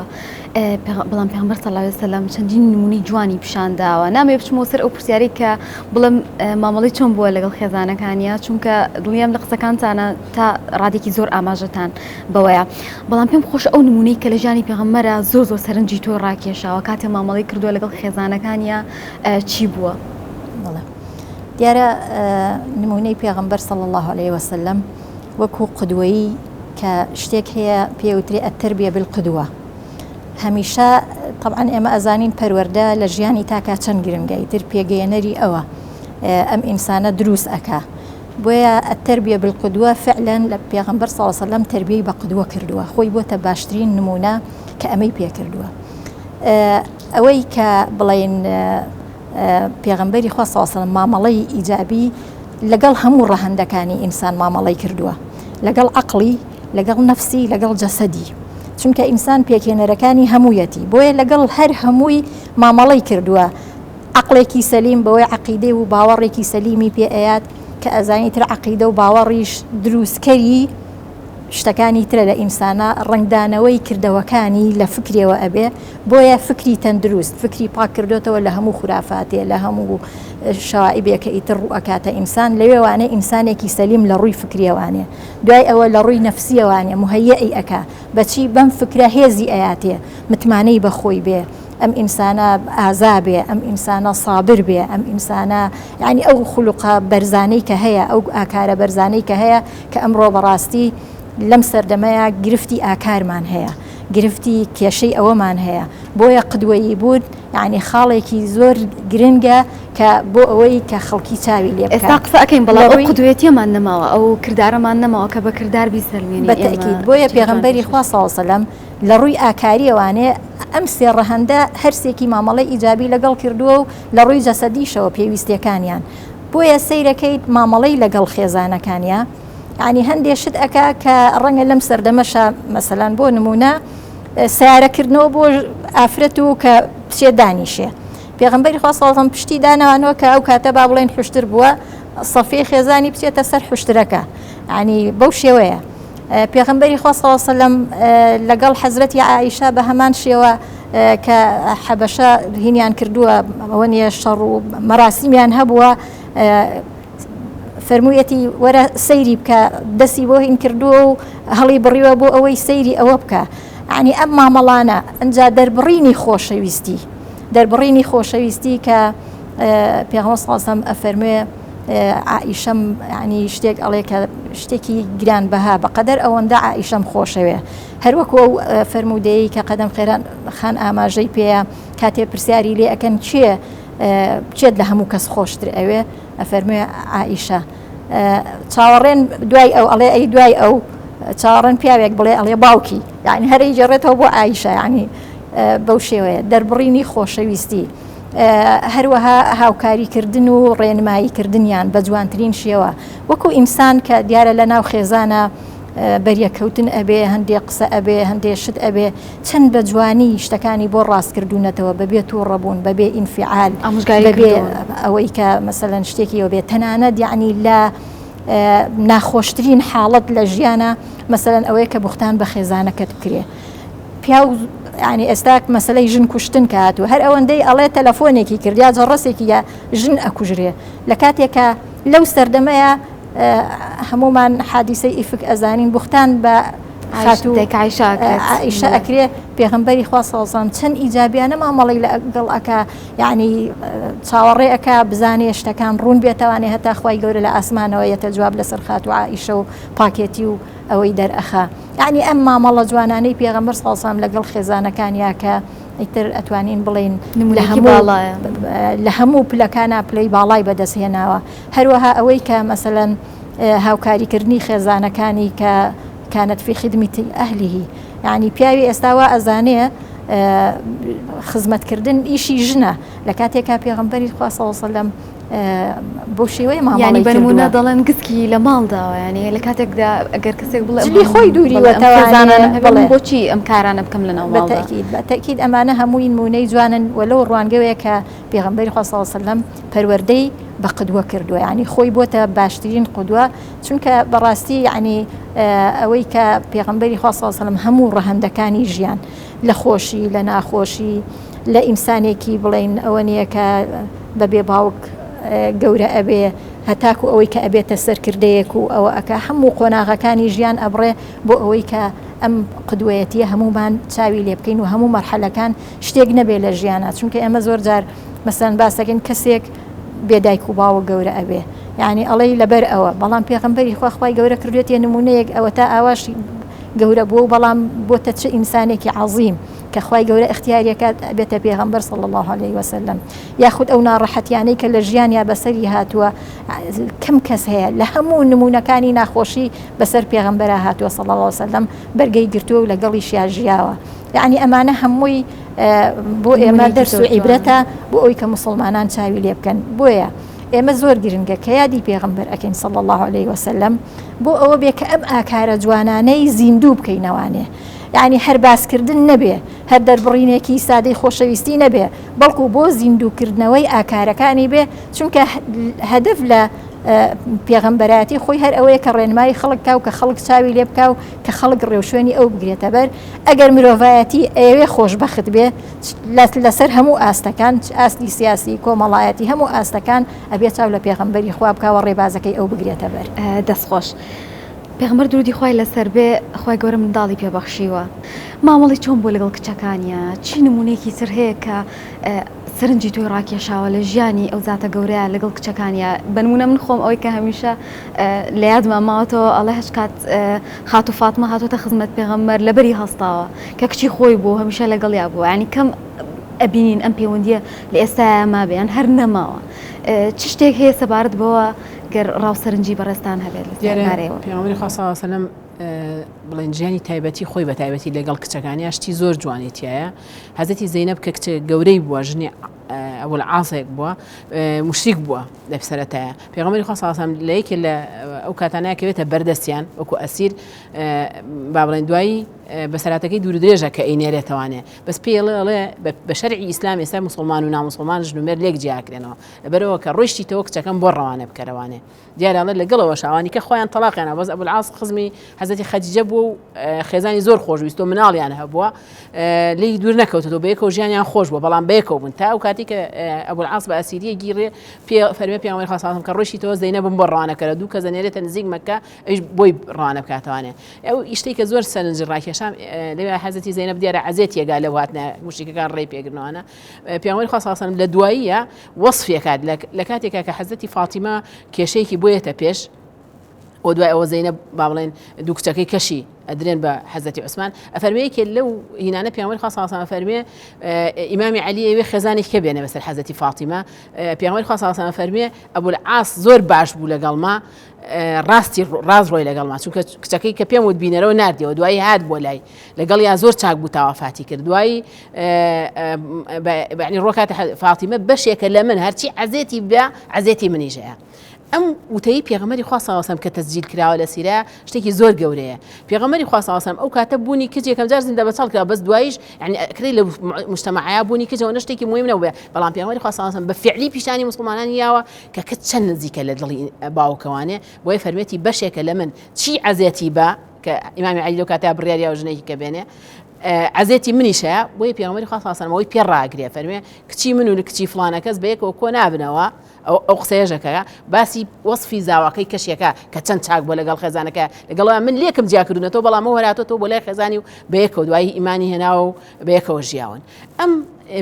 بەڵام پێغەمبەر صلی الله علیه و سلم چەندین نمونەی جوانی پیشانداوە نامەوێت بچمەوە سەر ئەو پرسیارەی کە بڵێم مامەڵەی چۆن بووە لەگەڵ خێزانەکانیە چونکە دڵنیام لە قسەکانتانە تا ڕادێکی زۆر ئاماژەتان بەوەیە بەڵام پێم خۆش ئەو نمونەی کە لە ژیانی پێغەمبەرە زۆر سەرنجی تۆ ڕاکێشاوە کاتێ مامەڵەی کردووە لەگەڵ خێزانەکانیە چی بووە دیارە نمونەی پێغەمبەر صلی الله عليه وسلم وەکو قدوەیی کە شتێک هەیە پێوترێ التربیة بالقدوة هەمیشە طبعا ئێمە ئەزانین پەروەردە لە ژیانی تاکا چەند گرنگای تر پێگەیەنەری ئەوە ئەم ئینسانە دروست ئەکا بۆیە التربیة بالقدوة فعلا لە پێغەمبەر صلی الله عليه وسلم تربیەی بە قدوە کردووە خۆی بۆتە باشترین نمونە کە ئەمەی پێ کردووە ئەوەی کە بڵێن پێغەمبەری خوا صلی الله علیه و سلم مامەڵەی ئیجابی لەگەڵ هەموو ڕەهەندەکانی ئینسان مامەڵەی کردووە لەگەڵ عەقڵی لەگەڵ نەفسی لەگەڵ جەسەدی چونکە ئینسان پێکێنەرەکانی هەموویەتی بۆیە لەگەڵ هەر هەمووی مامەڵەی کردووە عەقڵێکی سەلیم بەوەی عەقیدەی و باوەڕێکی سەلیمی پێ ئەیات کە ئەزانی تر عەقیدە و باوەڕیش دروستکەری شتەکانی ترە لە ئینسانە ڕنگدانەوەی کردەوەکانی لە فکرێەوە ئەبێ بۆیە فکری تەندروست فکری پاک کردوێتەوە لە هەموو خورافاتێ لە هەموو شەوائبێکە ئیتر ڕوئەکاتە ئینسان لەوێوانێ ئینسانێکی سەلیم لە ڕووی فکریەوانێ دوای ئەوە لە ڕووی نەفسیەوانێ مهەیەئی ئەکا بەچی بەم فکرە هێزی ئەیاتێ متمانەی بەخۆی بێ ئەم ئینسانە ئازا بێ ئەم ئینسانە سابر بێ ئەم ئینسانە یعنی ئەو خولوقە بەرزانەی کە هەیە ئەو ئاکارە بەرزانەی کە هەیە کە ئەمڕۆ بەڕاستی لەم سەردەمەیە گرفتی ئاکارمان هەیە، گرفتی کێشەی ئەوەمان هەیە، بۆیە قدوەیی بوون یعنی خاڵێکی زۆر گرنگە کە بۆ ئەوەی کە خەڵکی چاوی لێ بکات. ئێستا قسە ئەەکەین بەڵام ئەو قدوێتیەمان نەماوە، ئەو کردارەمان نەماوە کە بە کردار بیسەلمێنی. بەتەکید بۆیە پێغەمبەری خوا صلی الله علیه و سلم لە ڕووی ئاکاری ئەوانێ ئەم سێ ڕەهەندە هەرسێکی مامەڵەی ئیجابی لەگەڵ کردووە و لە ڕووی جەسەدیشەوە پێویستیەکانیان. بۆیە سەیرەکەیت مامەڵەی لەگەڵ خێزانەکانیە، ینی هەندێک شت ئەکا کە ڕەنگە لەم سەردەمەشە مەسەلەن بۆ نمونە سیارەکردنەوە بۆ ئافرەت و کە بچێ دانیشێ. پێغەمبەری خوا صلی الله علیه و سلم پشتی داناوانەوە کە ئەو کاتە با بڵێن حوشتر بووە سەفی خێزانی بچێتە سەر حوشترەکە، ینی بەو شێوەیە. پێغەمبەری خوا صلی الله علیه و سلم لەگەڵ حەزرەتی عائیشە بە هەمان شێوە کە حەبەشە هینیان کردووە ئەوە نیە شەڕ و مەراسیمیان هەبووە، فەرموویەتی وەرە سەیری بکە، دەستی بۆ هین کردووە و هەڵی بڕیوە بۆ ئەوەی سەیری ئەوە بکە. عنی ئەم مامەڵانە ئەنجا دەربڕینی خۆشەویستی، دەربڕینی خۆشەویستی کە پێغەمبەر صلی الله علیه و سلم ئەفەرموێ عائیشەم ینی شتێک ئەڵێ کە شتێکی گرانبەها بەقەدەر ئەوەندە عائیشەم خۆشەوێ. هەروەکو ئەو فەرمودەیەی کە قەدەم خێران خان ئاماژەی پێەیە کاتێ پرسیاری لێ ئەکەن چییە بچێت لە هەموو کەس خۆشتر ئەوێ، ئەفەرموێ عائیشە. چاوەڕێن دوای ئەو ئەڵێ ئەی دوای ئەو چاوەڕێن پیاوێک بڵێ ئەڵێ باوکی، یعنی هەرەی جێڕێتەوە بۆ عائیشە، ینی بەو شێوەیە دەربڕینی خۆشەویستی. هەروەها هاوکاریکردن و ڕێنماییکردنیان بە جوانترین شێوە، وەکو ئینسان کە دیارە لە ناو خێزانە بەریەکەوتن ئەبێ، هەندێک قسە ئەبێ، هەندێک شت ئەبێ، چەند بە جوانی شتەکانی بۆ ڕاستکردوونەتەوە بەبێ تووڕەبوون، بەبێ ئینفعال، بەبێ ئەوەی کە مەسەلەن شتێکی ئەوە بێت تەنانەت یعنی لە ناخۆشترین حاڵەت لە ژیانە مەسەلەن ئەوەیە کە بوختان بە خێزانەکەت بکرێ. پیاو ینی ئێستا مەسلەی ژن کوشتن کە هاتووە، هەر ئەوەندەی ئەڵێ تەلەفۆنێکی کرد یا جەڕەسێکی یا ژن ئەکوژرێ. لە کاتێکە لەو سەردەمەیە هەمومان حادیسەی ئیفک ئەزانین بوختان بە عائیشە ئەکرێ. پێغەمبەری خوا صلی الله علیه و سلم چەند ئیجابیانە مامەڵەی لەگەڵ ئەکا، یعنی چاوەڕێ ئەکا بزانێ شتەکان ڕوون بێتەوانێ هەتا خوای گەورە لە ئاسمانەوە یەتە جواب لەسەر خاتوو عائیشە و پاکێتی و ئەوەی دەرئەخا. یعنی ئەم مامەڵە جوانانەی پێغەمبەر صلی الله علیه و سلم لەگەڵ خێزانەکانیا کە ئیتر ئەتوانین بڵین لە هەموو پلەکانە پلەی باڵای بەدەستهێناوە. هەروەها ئەوەی کە مەسەلەن هاوکاریکردنی خێزانەکانی کە كانت في خدمة أهله، يعني پیاوی ئێستاوا ئەزانێ خزمەتکردن ئیشی ژنە، لە کاتێکا پێغەمبەری خوا صلی الله علیه و سلم بۆ شێوەیە مامەڵەی کردووە. بەنمونە دەڵێن گسکی لە ماڵداوە، ینی لە کاتێکدا ئەگەر کەسێک بڵێ جلی خۆی دووریوەتەوە بۆچی ئەم کارانە بکەم لە ناو ماڵدا. بەتەکید ئەمانە هەمووی نمونەی جوانن، وەلەو ڕوانگەوەیە کە پێغەمبەری خوا صلی الله علیه و سلم پەروەردەی بە قدوە کردووە، یعنی خۆی بۆتە باشترین قدوە، چونکە بەڕاستی یعنی ئەوەی کە پێغەمبەری خوا صلی الله علیه و سلم هەموو ڕەهەندەکانی ژیان لە خۆشی لە ناخۆشی لە ئینسانێکی بڵین ئەوە نییە کە بەبێ باوک گەورە ئەبێ هەتاکو ئەوەی کە ئەبێتە سەرکردەیەک و ئەوە ئەکا هەموو قۆناغەکانی ژیان ئەبڕێ بۆ ئەوەی کە ئەم قدوەتیە هەمومان چاوی لێ بکەین و هەموو مەرحەلەکان شتێک نەبێ لە ژیانە، چونکە ئێمە زۆر جار مەسەلەن باسەکەین کەسێک بێدایک و باوە گەورە ئەبێ، یعنی ئەڵەی لەبەر ئەوە، بەڵام پێغەمبەری خوا خوای گەورە کردوێتە نمونەیەک ئەوە تا ئاواشی گەورە بووە و بەڵام بۆتە چه ئینسانێکی عەظیم کە خوای گەورە اختیاریەکات بێتە پێغەمبەر صلی الله علیه و سلم. یاخود ئەو ناڕەحەتیانەی کە لە ژیانیا بەسەری هاتووە کەم کەس هەیە لە هەموو نمونەکانی ناخۆشی بەسەر پێغەمبەرە هاتووە صلی الله علیه و سلم بەرگەی گرتووە و لەگەڵیشیا ژیاوە. یعنی ئەمانە هەمووی بۆ ئێمە دەرس و عیبرەتە بۆ ئەوی کە مسلمانان چاوی لێ بکەن. بۆیە ئێمە زۆر گرنگە کە یادی پێغەمبەر ئەکەین صلی الله علیه و سلم بۆ ئەوە بێ کە ئەم ئاکارە جوانانەی زیندوو بکەینەوانێ، یعنی هەر باسکردن نەبێ، هەر دەربڕینێکی سادەی خۆشەویستی نەبێ، بەڵکو بۆ زیندووکردنەوەی ئاکارەکانی بێ، چونکە هەدەف لە پێغەمبەراتی خۆی هەر ئەوەیە کە ڕێنمایی خەڵک کا و کە خەڵک چاوی لێ بکە و کە خەڵک ڕێوشێنی ئەو بگرێتە بەر. ئەگەر مرۆڤایەتی ئەوێ خۆشبەخت بێ لەسەر هەموو ئاستەکان، ئاستی سیاسی کۆمەڵایەتی هەموو ئاستەکان ئەبێ چاو لە پێغەمبەری خوا بکەوە ڕێبازەکەی ئەو بگرێتە بەر. دەستخۆش پێغەمبەر درودی خوای لەسەر بێ، خوای گەورە منداڵی پێبەخشیوە، مامەڵی چۆن بۆ لەگەڵ کچەکانیە، چی نمونەیەکی تر هەیە کە سرنجی توی ڕاکێشاوە لە ژیانی ئەو زاتە گەورەیە لەگەڵ کچەکانیە بنمونە من خۆم ئەوەی کە هەمیشە لە یادمە ماوەتەوە ئەڵێ هەش کات خات و فاتمە هاتوۆتە خزمەت پێغەمبەر لەبەری هەستاوە کە کچی خۆی بوو هەمیشە لەگەڵیا بوو ینی کەم ئەبینین ئەم پەیوەندیە لە ئێستا ما بێیان هەر نەماوە چ شتێک هەیە سەبارەت بەوە گەر ڕاوسەرنجی بەڕێستان هەبێت لەسەرمارەوە پێغەمبەری خوا صلی الله علیه و سلم بڵێن ژیانی تایبەتی خۆی بە تایبەتی لەگەڵ کچەکانی شتی زۆر جوانێتیایە حەزەتی زەینەب کە کچە گەورەی بووە ژنی ئەوەل عاسێک بووە مشریک بووە لە سەرەتایە پێغەمبەری خوا صلی الله علیه و سلم لە یەکێ لە ئەو کاتانەیە کەوێتە بەردەستیان وەکو ئەسیر با بڵێن دوایی بەسەراتەکەی دوور درێژە کە ئەینێرێتەوانێ بەس پێڵێ بە شەرعی ئیسلام ئێستا مسلمان و نامسلمان ژنومێر لێک جیاکرێنەوە لەبەرەوە کە ڕۆیشتیتەوە کچەکەم بۆ ڕەوانە بکەرەوانێ دیارە لەگەڵەوە شاوانی کە خۆیان تەلاقیانە بەس ئەبول عاص خزمی حەزەتی خەدیجە بوو و خێزانی زۆر خۆشویست و مناڵیان هەبووە لی دوور نەکەوتەوە بەیەکەوە ژیانیان خۆش بووە بەڵام بەیەکەوە بوون تا ئەو کاتی کە ئەبول عاص بە ئەسیریە گیرێ فەرمێ پێغەمبەری خوا صلی الله علیه و سلم کە ڕۆیشتیتەوە زەینەبم بۆ ڕەوانەکەرە دوو کە زەنێرێتە نزیک مەککە ئەویش بۆی ڕەوانە بکاتەوانێ ئەو ئیشتەی کە زۆر سەرنج ڕاکێشام لەوێ حەزەتی زەینەب دیارە عەزێتی یەگا لەو هاتنە مشریکەکان ڕێی پێگرنەوەنە پێغەمبەری خوا صلی الله علیه و سلم لە دواییە وەصفێکات لە کاتێکا کە حەزەتی فاتیمە کێشەیەکی بۆیەتە پێش و دوای ئەوە زەینەب با بڵێن دوو کچەکەی کەشی ئەدرێن بە حەزەتی عوسمان ئەفەرمەیەکێ لەو هینانە پێغەمبەری خوا صلی الله علیه و سلم فەرمێ ئیمامی عەلی ئەوێ خێزانێک کە بێنێ بەسەر حەزەتی فاتیمە پێغەمبەری خوا صلی الله علیه و سلم فەرمێ ئەبول عاص زۆر باش بوو لەگەڵما ڕاستی ڕاز ڕۆی لەگەڵما چونکە کچەکەی کە پێم وت بینەرەوە نردیەوە دوایی هات بۆ لای لەگەڵ یا زۆر چاک بوو تاوافاتی کرد دوایی بەعنی ڕۆکاتە فاتیمە بەشێکە لە من هەرچی عەزێتی بە عەزێتی منیش هەیە ئەم وتەی پێغەمبەری خوا صلی الله علیه و سلم کە تەسجیل کراوە لە سیرە شتێکی زۆر گەورەیە پێغەمبەری خوا صلی الله علیه و سلم ئەو کاتە بوونی کچ یەکەم جار زیندە بەچاڵ کرا بەس دواییش یعنی ئەکرێ لە مجتەمەعەیە بوونی کچەوە شتێکی مهم نەبووە بەڵام پێغەمبەری خوا صلی الله علیه و سلم بە فعلی پیشانی مسلمانان یاوە کە کچ چەند نزیکە لە دڵی باوکەوانێ بۆیە فەرمێتی بەشێکە لە من چی عەزێتی بە کە ئیمامی عەلی لەو کاتە بڕیاریە و ژنێکی کە بێنێ عەزێتی منیشە بۆیە پێغەمبەری خوا صلی الله علیه و سلم ئەوەی پێڕاگرێ فەرمێ کچی من و کچی فڵانە کەس بەیەکەوە کۆ نابنەوە ئەو قسەیەژەکە باسی وەصفی زاواکەی کەشێکە کە چەند چاک بۆ لەگەڵ خێزانەکە لەگەڵەوە من لێکم جیاکردونەوە بەڵام ئەو هەراتۆ بۆ لای خێزانی و بەیەکەوە دوایی ئیمانی هێناوە و بەیەکەوە ژیاون ئەم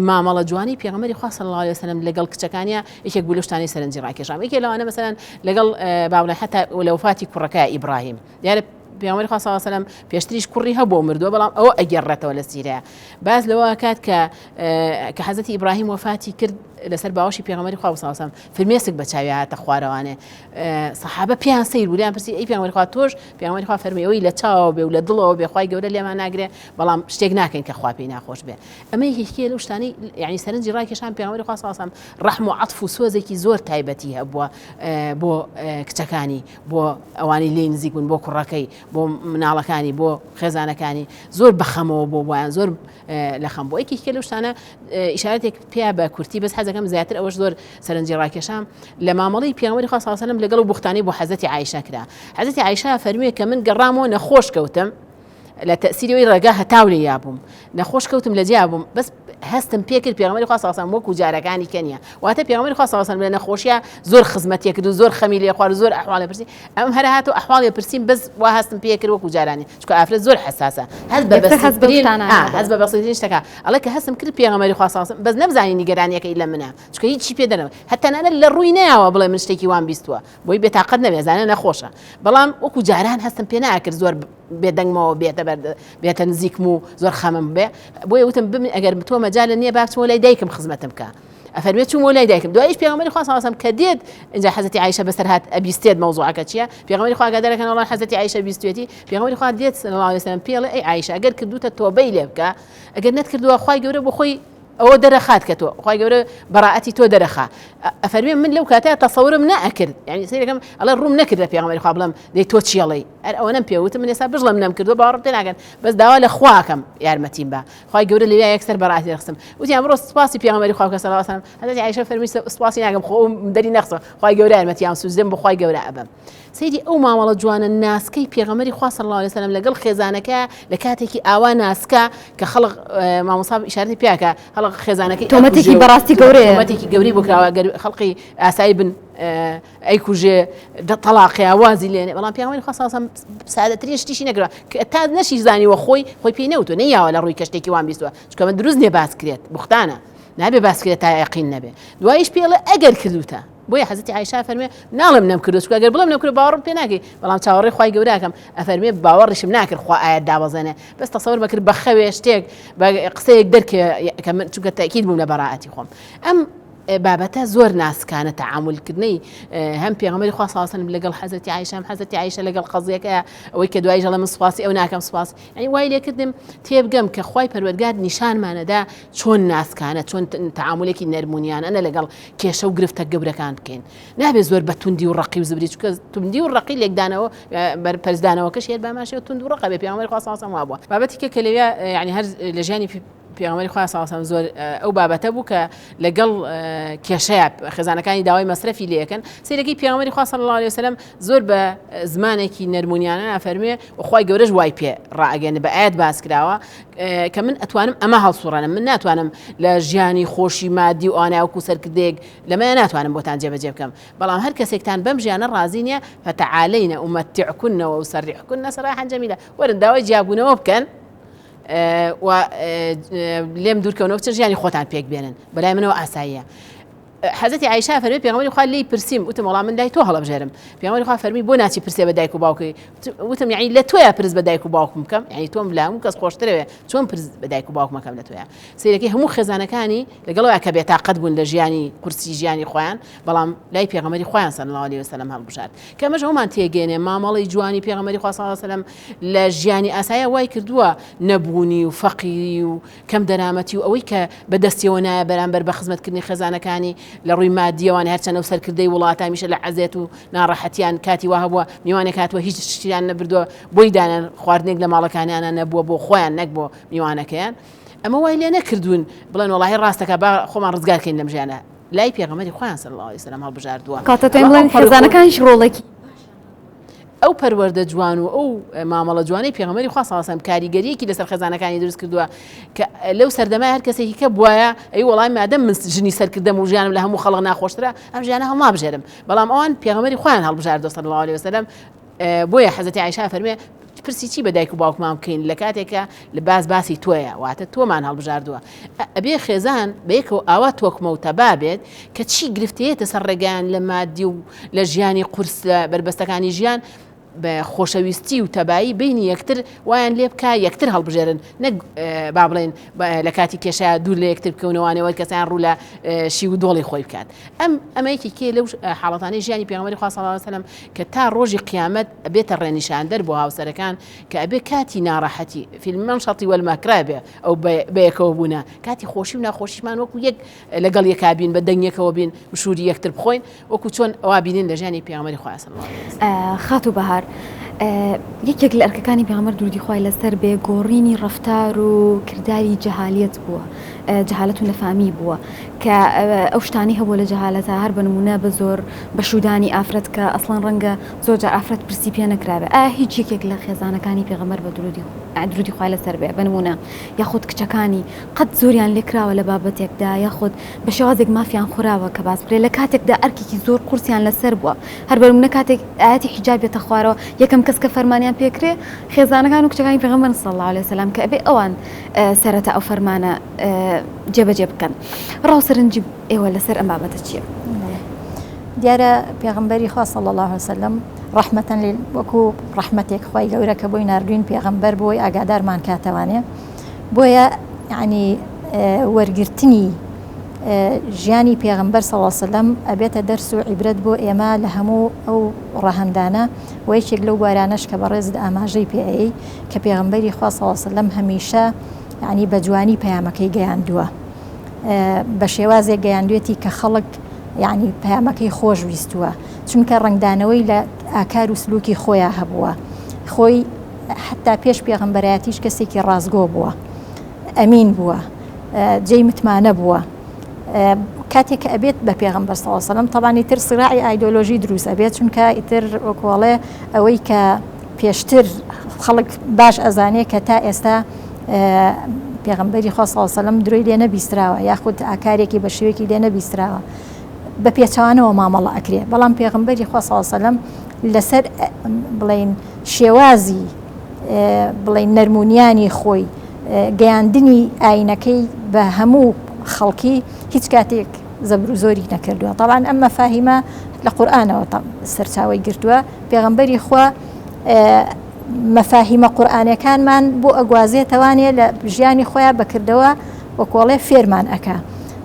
مامەڵە جوانی پێغەمبەری خوا صلی الله علیه و سلم لەگەڵ کچەکانیە یەکێک بوو لەو شتانەی سەرنجی ڕاکێشام یەکێک لەوانە مەسەلەن لەگەڵ باوڵێ حتا لە وفاتی کوڕەکەی ئیبراهیم دیارە پێغەمبەری خوا صلی الله علیه و سلم پێشتریش کوڕی هەبوو مردووە بەڵام ئەوە ئەگەڕێتەوە لە سیرە باز لەوە کات کە حەزەتی ئیبراهیم وفاتی کرد لەسەر باوەشی پێغەمبەری خوا صلی الله علیه و سلم فرمێسک بە چاوی هاتە خوارەوانێ سەحابە پێیان سەیر بوو لیان پرسی ئەی پێغەمبەری خوا تۆش پێغەمبەری خوا فەرمی ئەوەی لە چاوە بێ و لە دڵەوە بێ خوای گەورە لێمان ناگرێ بەڵام شتێک ناکەین کە خوا پێی ناخۆش بێ ئەمە هیچکێ لەو شتانەی یعنی سەرنجی ڕاکێشان پێغەمبەری خوا صلی الله علیه و سلم ڕەحم و عەطف و سۆزێکی زۆر تایبەتی هەبووە بۆ کچەکانی بۆ ئەوانی لێی نزیک بوون بۆ کوڕەکەی بۆ مناڵەکانی بۆ خێزانەکانی زۆر بەخەمەوە بۆ بۆیان زۆر لە خەم بۆ یەکێک لەو شتانە ئیشارەتێک پێیا بە کورتی بەس حەزەکەم زیاتر ئەوەش زۆر سەرنجی ڕاکێشام لە مامەڵەی پێغەمبەری خوا صلی الله علیه و سلم لەگەڵ بوختانی بۆ حەزەتی عایشە کرا حەزەتی عایشە فەرموویە کە من گەڕامەوە نەخۆش کەوتم لە تەسیرەوەی ڕێگا هەتاو لێ یابووم نەخۆش کەوتم لە جیا بووم بەس هەستم پێکرد پێغەمبەری خوا صلی الله علیه و سلم وەکو جارەکانی کەنیە واتە پێغەمبەری خوا صلی الله علیه و سلم لە نەخۆشیە زۆر خزمەتیە کرد و زۆر خەمی لێ خوارد زۆر ئەحواڵی پرسی ئەم هەر هاتو ئەحواڵی پرسیم بەس وا هەستم پێکرد وەکو جارانی چونکە ئافرەت زۆر حساسە هەست بە بەسیترین شتەکە ئەڵێ کە هەستم کرد پێغەمبەری خوا صلی الله علیه و سلم بەس نەمزانی نیگەرانیەکەی لە منە چونکە هیچی پێ دەنەوە هەتا نانە لە ڕووی نەیاوە بڵێ من شتێکی وان بیستووە بۆی بێتاقەت نەبێ زانە نەخۆشە بەڵام وەکو جاران هەستم پێ ناکرد زۆر بێدەنگمەوە بێتە نزیکم و زۆر خەمم بێ بۆیە وتم ببین ئەگەر تۆ مەجالە نییە با بچمەوە لای دایکم خزمەتم بکە ئەفەرمێت چوومەوە لای دایکم دواییش پێغەمبەری خوا صلی الله علیه و سلم کە دێت اینجا حەزەتی عایشە بەسەر هات ئەبیستێت مەوزوعەکە چییە پێغەمبەری خوا ئاگادارەکەن وەڵا حەزەتی عایشە بیستوێتی پێغەمبەری خوا دێت صلی الله علیه و سلم پێڵێ ئەی عایشە ئەگەر کردوتە تۆبەی لێ بکە ئەگەر نەتکردووە خوای گەورە بۆ خۆی ئەوە دەرەخات کە تۆ خوای گەورە بەڕائەتی تۆ دەرەخا ئەفەرمێ من لەو کاتە تەسەورم نەئەکرد یعنی سەیرەکەم ئەڵێ ڕووم نەکرد لە پێغەمبەری خوا بڵێم دەی تۆ چیەڵێ ئەوە نەم پێوتم من ئێستا بژڵم نەم کردو باوەڕم پێ ناکەن بەس داوا لە خواکەم یارمەتیم بە خوای گەورە لەوێ یەکسەر بەڕائەتی دەخستم وتی ئەمڕۆ سوپاسی پێغەمبەری خوا صلی الله علیه و سلم حەزەتی عایشە فەرمی سوپاسی ناکەم خۆم دەری نەخسە خوای گەورە یارمەتیام سوزدەم بە خوای گەورە ئەبم سەیدی ئەو مامەڵە جوانە ناسکەی پێغەمبەری خوا صلی الله علیه و سلم لەگەڵ خێزانەکە لە کاتێکی ئاوا ناسکە کە خەڵق مامۆستا ئیشارەتی پێکە خەڵق خێزانەکەی تۆمەتێکی بەڕاستی گەورەیە تۆمەتێکی گەوری بۆ کراوە خەڵقی ئاسایی بن ئەیکوژێ تەلاقی ئاوازی لێنێ بەڵام پێغەمبەری خوا صلی الله علیه و سلم سادەترین شتیشی نەکرا تا نەشی زانیوە خۆی پێی نەوتۆ نەیاوە لە ڕووی کەشتێکی وان بیستووە چونکە من دروست نییە باس کرێت بوختانە نابێ باسکرێت تا یقین نەبێ دوایش پێڵە ئەگەر کردوتە بۆیە حەزەتی عایشا فەرمێ ناڵم نەمکردوچکە ئەگەر بڵم نەمکرد باوەڕم پێ ناکەی بەڵام چاوەڕێی خوای گەوراکەم ئەفەرمێ باوەڕیشم ناکرد خوا ئاەت دابەزێنێ بەس تەسەوەر بەکرد بە خەوێ شتێک بە قسەیەک دەرکێ چونکە تاکید بووم لە بەڕائەتی خۆم ئەم بابەتە زۆر ناسکانە تەعاملکردنەی هەم پێغەمبەری خوا صلی الله علیه و سلم لەگەڵ حەزەتی عایشە حەزەتی عایشە لەگەڵ قەزیەکە ئەوەی کە دوای ژەڵە من سوپاسی ئەو ناکەم سوپاس یعنی وای لێ کردم تێبگەم کە خوای پەروەردگار نیشانمانەدا چۆن ناسکانە چۆن تەعاملێکی نەرمونیانە لەگەڵ کێشە و گرفتە گەورەکان بکەین نابێ زۆر بە توندی و ڕقی و زبری چونکە توندی و ڕقی لێکدانەوە پەرزدانەوەکەش هێر باماشێ تند و ڕقە بێ پێغەمبەری خوا صلی الله علیه و سلم وابووە بابەتی کە لەوێ یعنی هەر لە ژیانی پێغەمبەری خوا صلی الله علیه و سلم زۆر ئەو بابەتە بوو کە لەگەڵ کێشەیە خێزانەکانی داوای مەسرەفی لێکن سیرەکەی پێغەمبەری خوا صلی الله علیه و سلم زۆر بە زمانێکی نەرمونیانە فەرمێ وخوای گەورەش وای پێ ڕائگەنێ بە ئاەت باس کراوە کە من ئەتوانم ئەمە هەڵسوڕێنم من ناتوانم لە ژیانی خۆشی مادی و ئاناوەکو سەرکردێک لەمە ناتوانم بۆتان جێبەجێ بکەم بەڵام هەر کەسێکتان بەم ژیانە ڕازی نییە فتعالەینە ئومەتیعکونەوە و سەرریحکن سەراحەن جەمیلە وەرن داوای جیاببوونەوە بکەن و لێم دوورکەونەوە بچن ژیانی خۆتان پێک بێنن بەلای منەوە ئاساییە حەزەتی عایشا فەرمی پێغەمبەری خوا لی پرسیم وتم وەڵام من دای تۆ هەڵەبژێرم پێغەمبەری خوا فەرمی بۆ ناچی پرسێ بە دایک و باوکەی وتم یعنی لە تۆیە پرس بە دایک و باوکم بکەم یعنی تۆم لە هەموو کەس خۆشترەوێ چۆن پرس بە دایک و باوکمەکەم لە تۆیە سیرەکەی هەموو خێزانەکانی لەگەڵەوە کە بێتاقەت بوون لە ژیانی قورسی ژیانی خۆیان بەڵام لای پێغەمبەری خوایان صلی الله علیه و سلم هەڵبژارد کە ئەمەش هەمومان تێگەێنێ مامەڵی جوانی پێغەمبەری خوا صلی الله علیه و سلم لە ژیانی ئاساییە وای کردووە نەبوونی و فەقیری و کەم دەرامەتی و ئەوەی کە بەدەستیەوە نایە بەرامبەر بە خزمەتکردنی خێزانەکانی لە ڕووی مادی وان هەرچەنە و سەرکردەی وڵاتە میشە لە عەزێت و ناڕەحەتیان کاتی وا هەبووە میوانێک هاتووە هیچ شتیان نەبردووە بۆی دانن خواردنێک لە ماڵەکانیانە نەبووە بۆ خۆیان نەک بۆ میوانەکەیان ئەمە وای لێ نەکردوون بڵێن وەڵاهی ڕاستەکە با خۆمان ڕزگارکەین لەم ژیانە لای پێغەمبەری خۆیان صلی الله علیه و سلم هەڵبژاردووە کاتە تۆ بڵێن خێزانەکانیش ڕۆڵێکی ئەو پەروەردە جوان و ئەو مامەڵە جوانەی پێغەمبەری خوا صلی الله علیه و سلم کاریگەریەکی لەسەر خێزانەکانی دروست کردووە کە لەو سەردەمای هەر کەسێکی کە بووایە ئەی وەڵام مادەم من ژنی سەرکردەم و ژیانم لە هەموو خەڵک ناخۆشترە ئەم ژیانە هەڵنابژێرم بەڵام ئەوان پێغەمبەری خۆیان هەڵبژاردووە صلی الله علیه و سلم بۆیە حەزەتی عایشا فەرمێ پرسی چی بە دایک و باوکمان بکەین لە کاتێکە لە باسی تۆیە واتە تۆمان هەڵبژاردووە ئەبێ خێزان بەیەکەوە ئاوا تۆکمە و تەبا بێت کە چی گرفتەیەتە سەر ڕێگەیان لە مادی و لە ژیانی قورس لە بربەستەکانی ژیان بە خۆشەویستی و تەبایی بینی یەکتر وایان لێ بکە یەکتر هەڵبژێرن نەک با بڵێن لە کاتی کێشە دوور لە یەکتر بکەونەوەوانەوە کەسیان ڕوو لە شی و دۆڵی خۆی بکات ئەمەیەکی کێ لەو حاڵەتانەی ژیانی پێغەمبەری خوا صلی الله علیه و سلم کە تا ڕۆژی قیامەت ئەبێتە ڕێنیشاندەر بۆ هاوسەرەکان کە ئەبێ کاتی ناڕەحەتی فی المنشط والمەکرە بێ ئەو بەیەکەوە بوونە کاتی خۆشی و ناخۆشیمان وەکو یەک لەگەڵ یەکا بین بە دەنگێکەوە بین مشوری یەکتر بخۆین وەکو چۆن ئەوا بینین لە ژیانی پێغەمبەری خوا صلی الله علیه و سلم خاتو بەهار یەکێک لە ئەرکەکانی پێغەمبەر درودی خوای لەسەر بێ گۆڕینی ڕەفتار و کردداری جەهالیەت بووە جەهالەت و نەفامی بووە کە ئەو شتانی هەبوو لە جەهالەتە هەر بە نمونە بە زۆر بە شودانی ئافرەت کە ئەسڵان ڕەنگە زۆر جار ئافرەت پرسی پێ نەکرابێ هیچ یەکێک لە خێزانەکانی پێغەمبەر بە درودی خوای لەسەر بێ بە نمونە یاخود کچەکانی قەت زۆریان لێکراوە لە بابەتێکدا یاخود بە شێوازێک مافیان خوراوە کە باس بڵێ لە کاتێکدا ئەرکێکی زۆر قورسیان لەسەر بووە هەر بە نمونە کاتێک ئاەتی حیجاب بێتە خوارەوە یەکەم کەس کە فەرمانیان پێکرێ خێزانەکان و کچەکانی پێغەمبەر صلی الله علیه و سلم کە ئەبێ ئەوان سەرەتا ئەو فەرمانە جێبەجێ بکەن ڕاوسەرنجی ئێوە لەسەر ئەم بابەتە چییە؟ دیارە پێغەمبەری خوا صلی الله علیه و سلم ڕەحمەتەن وەکو ڕەحمەتێک خوای گەورە کە بۆی ناردوین پێغەمبەر بۆی ئاگادارمان کاتەوانێ بۆیە یعنی وەرگرتنی ژیانی پێغەمبەر صلی الله علیه و سلم ئەبێتە دەرس و عیبرەت بۆ ئێمە لە هەموو ئەو ڕەهەندانە و یەکێک لەو بارانەش کە بەڕێزت ئاماژەی پێی کە پێغەمبەری خوا صلی الله علیه و سلم هەمیشە یعنی بە جوانی پەیامەکەی گەیاندووە بە شێوازێک گەیاندوێتی کە خەڵک یعنی پەیامەکەی خۆش ویستووە چونکە ڕنگدانەوەی لە ئاکار و سلوکی خۆیان هەبووە خۆی حتا پێش پێغەمبەرایەتیش کەسێکی ڕازگۆ بووە ئەمین بووە جێی متمانە بووە کاتێک کە ئەبێت بە پێغەمبەر صلی الله علیه و سلم طبعا ئیتر صراعی ئایدۆلۆژی دروست ئەبێت چونکە ئیتر وەکوڵێ ئەوەی کە پێشتر خەڵک باش ئەزانێ کە تا ئێستا پێغەمبەری خوا صلی الله علیه و سلم درۆی لێ نەبیستراوە یاخود ئاکارێکی بە شێوەیەکی لێ نەبیستراوە بە پێچەوانەوە مامەڵە ئەکرێ بەڵام پێغەمبەری خوا صلی الله علیه و سلم لەسەر بڵێن شێوازی بڵێن نەرمونیانی خۆی گەیاندنی ئاینەکەی بە هەموو خەڵکی هیچ کاتێک زەبر و زۆری نەکردووە. طبعاً ئەم مەفاهیمە لە قورئانەوە سەرچاوی گرتووە. پێغەمبەری خوا مەفاهیمە قورئانیەکانمان بۆ ئەگوازێتەوانێ لە ژیانی خۆیان بەکردەوە وەکۆڵێ فێرمان ئەکا.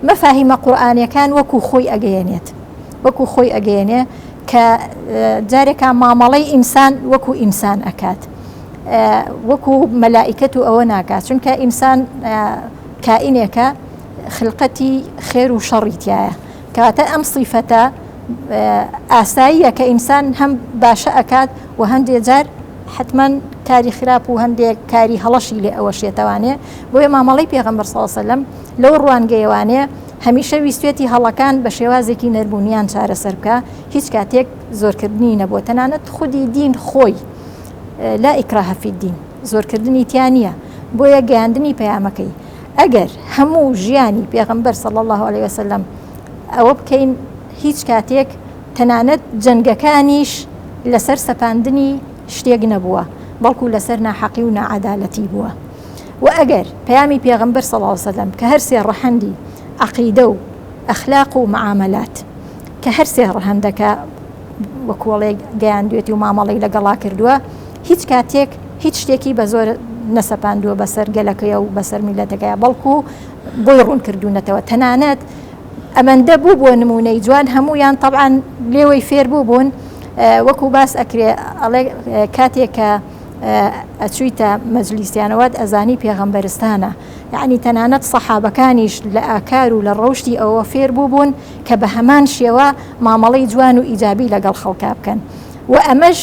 مەفاهیمە قورئانیەکان وەکو خۆی ئەگەیەنێت، وەکو خۆی ئەگەیەنێ کە جارێکا مامەڵەی ئینسان وەکو ئینسان ئەکات، وەکو مەلائیکەت و ئەوە ناکات، چونکە ئینسان کائینێکە خلقەتی خێر و شەڕی تایە، کەواتە ئەم سیفەتە ئاساییە کە ئینسان هەم باشە ئەکات و هەندێک جار حتمما کاری خراپ و هەندێک کاری هەڵەشی لێ ئەوەشێتەوانێ. بۆیە مامەڵەی پێغەمبەر صلی الله علیه و سلم لەو ڕوانگەیەوانێ هەمیشە ویستێتی هەڵەکان بە شێوازێکی نەربوونیان چارەسەر بکە، هیچ کاتێک زۆرکردنی نەبووە. تەنانەت خودی دین خۆی لا ئیکراهە فی الدین، زۆرکردنی تیان نییە، بۆیە گەیاندنی پەیامەکەی ئەگەر هەموو ژیانی پێغەمبەر صلی الله علیه و سلم ئەوە بکەین هیچ کاتێک تەنانەت جەنگەکانیش لەسەر سەپاندنی شتێک نەبووە، بەڵکو لەسەر ناحەقی و نەعەدالەتی بووە. و ئەگەر پەیامی پێغەمبەر صلی الله علیه و سلم کە هەر سێ ڕەحەندی عەقیدە و ئەخلاق و معاملات کە هەر سێ ڕەحەندەکە وەکوڵێ گەیاندوێتی و مامەڵەی لەگەڵا کردووە، هیچ کاتێک هیچ شتێکی بە زۆر نەسەپاندووە بەسەر گەلەکەیە و بەسەر میلەتەکەیە، بەڵکو بۆی ڕوون کردوونەتەوە. تەنانەت ئەمەندە بوو بۆ نمونەی جوان هەمویان طبعاً لێوەی فێر بوو بوون، وەکو باس ئەکرێ ئەڵێ کاتێک کە ئەچوویتە مەجلیسیانەوەت ئەزانی پێغەمبەرستانە، یعنی تەنانەت سەحابەکانیش لە ئاکار و لە ڕەوشتی ئەوە فێر بوو بوون کە بە هەمان شێوە مامەڵەی جوان و ئیجابی لەگەڵ خەڵکا بکەن. و ئەمەش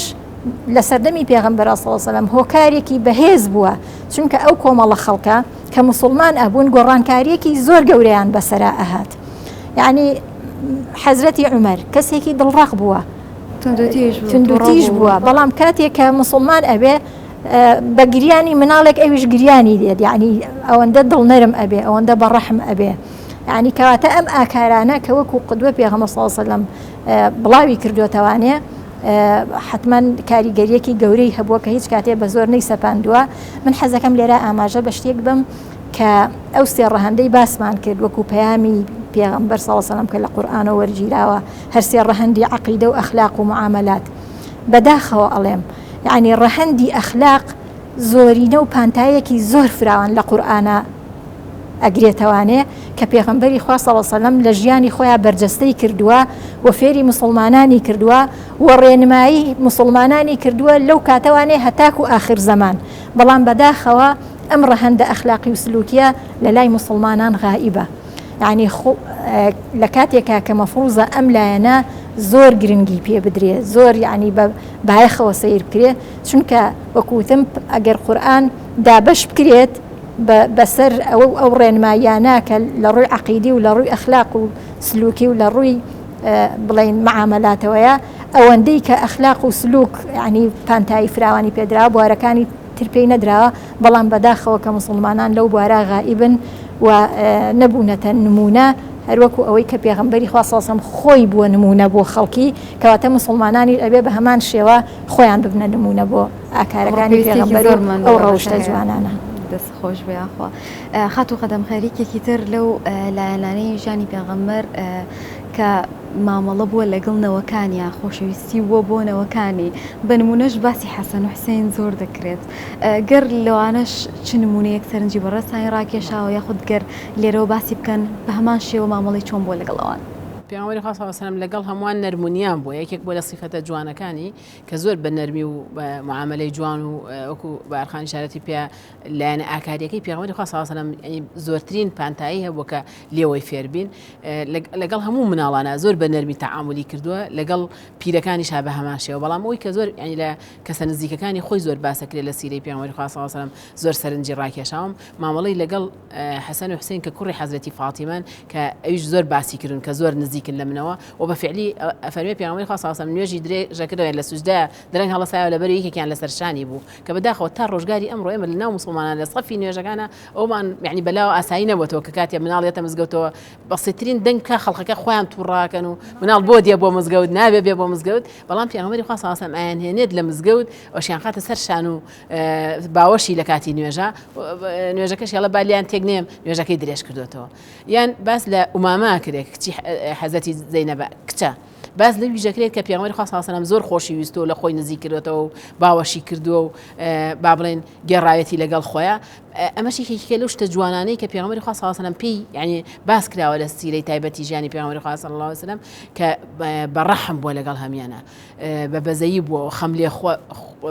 لە سەردەمی پێغەمبەر صلی الله علیه و سلم هۆکارێکی بەهێز بووە، چونکە ئەو کۆمەڵە خەڵکە کە موسڵمان ئەبوون گۆڕانکاریەکی زۆر گەورەیان بەسەرا ئەهات. یعنی حەزرەتی عومەر کەسێکی دڵڕەق بووە، توندوتیژ بووە، بەڵام کاتێک کە موسڵمان ئەبێ بە گریانی مناڵێک ئەویش گریانی دێت، یعنی ئەوەندە دڵنەرم ئەبێ، ئەوەندە بەڕەحم ئەبێ. یعنی کەواتە ئەم ئاکارانە کە وەکو قودوە پێغەمبەر صلی الله علیه و سلم بڵاوی کردوتەوانێ حتمما کاریگەریەکی گەورەی هەبووە کە هیچ کاتێ بە زۆر نەیسەپاندووە. من حەزەکەم لێرە ئاماژە بە شتێک بم کە ئەو سێ ڕەهەندەی باسمان کرد وەکو پەیامی پێغەمبەر صلی الله علیه و سلم کە لە قورئانەوە وەرگیراوە، هەر سێ ڕەهەندی عەقیدە و ئەخلاق و معاملات. بەداخەوە ئەڵێم یعنی ڕەهەندی ئەخلاق زۆرینە و پانتایەکی زۆر فراوان لە قورئانە ئەگرێتەوانێ کە پێغەمبەری خوا صلی الله علیه و سلم لە ژیانی خۆیان بەرجەستەی کردووە و فێری موسڵمانانی کردووە و ڕێنمایی موسڵمانانی کردووە لەو کاتەوانێ هەتاکو ئاخر زەمان. بەڵام بەداخەوە ئەم ڕەهەندە ئەخلاقی و سلوکیە لە لای موسڵمانان غائبە. یعنی لە کاتێکا کە مەفروزە ئەم لایەنە زۆر گرنگی پێ بدرێ، زۆر یعنی بایەخەوە سیر بکرێ، چونکە وەکوتم ئەگەر قورئان دابەش بکرێت بەسەر ئەو ڕێنمایانە کە لە ڕووی عەقیدی و لە ڕووی ئەخلاق و سلوکی و لە ڕووی بڵێن معاملاتەوەیە، ئەوەندەی کە ئەخلاق و سلوک یعنی پانتایی فراوانی پێدراوە، بوارەکانی تر پێی نەدراوە، بەڵام بەداخەوە کە موسڵمانان لەو بوارە غائبن و نەبوونەتە نمونە، هەروەکو ئەوەی کە پێغەمبەری خوا صلی الله علیه و سلم خۆی بووە نمونە بۆ خەڵکی، کەواتە موسڵمانانی ئەبێ بە هەمان شێوە خۆیان ببنە نمونە بۆ ئاکارەکانی پێغەمبەر ئەو ڕەوشتە جوانانە. دەست خۆش بێخوا خات و قەدەم خەریکێکی تر لەو لایەنانەی ژیانی پێغەمبەر کە مامەڵە بووە لەگەڵ نەوەکانیان، خۆشەویستی بووە بۆ نەوەکانی، بە نمونەش باسی حەسەن و حوسێن زۆر دەکرێت. گەر لەوانەش چ نمونەیەک سەرنجی بەڕێستانی ڕاکێشاوە یاخود گەر لێرەوە باسی بکەن بە هەمان شێوە مامەڵی چۆن بووە لەگەڵەوان؟ پێغەمبەری خوا صلی الله علیه و سلم لەگەڵ هەمووان نەرمونیان بووە، یەکێک بۆ لە سیفەتە جوانەکانی کە زۆر بە نەرمی و بە معاملەی جوان و وەکو بارخانی شارەتی پێ لایەنە ئاکاریەکەی پێغەمبەری خوا صلی الله علیه و سلم زۆرترین پانتایی هەبووە کە لێوەی فێربین. لەگەڵ هەموو مناڵانە زۆر بە نەرمی تەعاملی کردووە، لەگەڵ پیرەکانیش بە هەمان شێوە. بەڵام ئەوەی کە زۆر یعنی لە کەسە نزیکەکانی خۆی زۆر باسەکرێت لە سیرەی پێغەمبەری خوا صلی الله علیه و سلم زۆر سەرنجی ڕاکێشاوم مامەڵەی لەگەڵ حەسەن و حوسێن کە کوڕی حەزرەتی فاتیمەن کە ئەویش زۆر باسی کردن کە زۆر نزیک نزیکن لە منەوە و بە فعلی فەرمی پێغەمبەری خوا صلی الله علیه و سلم نوێژی درێژەکردەوە لە سوجدا دەرەنگ هەڵەسایەوە لەبەر یەکێکیان لەسەر شانی بوو کە بەداخەوە تا ڕۆژگاری ئەمڕۆ ئێمە لە ناو موسڵمانان لە سەفی نوێژەکانە ئەومان یعنی بەلاوە ئاسایی نەبووەوە کە کاتێ مناڵێتە مزگەوتەوە بەسیترین دەنگ کا خەڵکەکە خۆیان تووڕاکەن و مناڵ بۆ دێ بۆ مزگەوت نابێ بێ بۆ مزگەوت بەڵام پێغەمبەری خوا صلی الله علیه و سلم ئایان هێنێت لە مزگەوت ئەوشیان خاتە سەر شان و باوەشی لە کاتی نوێژەکەش یاڵە بالیان تێک نێم نوێژەکەی درێژ کردوێتەوە یان باس لە ئوماما کرێت کچی حەزەتی زەینەبە کچە باز لە ویژەکرێت کە پێغەمبەری خوا صلی الله علیه و سلم زۆر خۆشی ویستۆ لە خۆی نزیک کردوێتەوە و باوەشی کردووە و با بڵێن گێڕایەتی لەگەڵ خۆیان ئەمەشی هیچکە لەو شتە جوانانەی کە پێغەمبەری خوا صلی الله علیه و سلم پێی یعنی باس کراوە لە سیرەی تایبەتی ژیانی پێغەمبەری خوا صلی الله علیه و سلم کە بەڕەحم بووە لەگەڵ هەمیانە بە بەزەیی بووە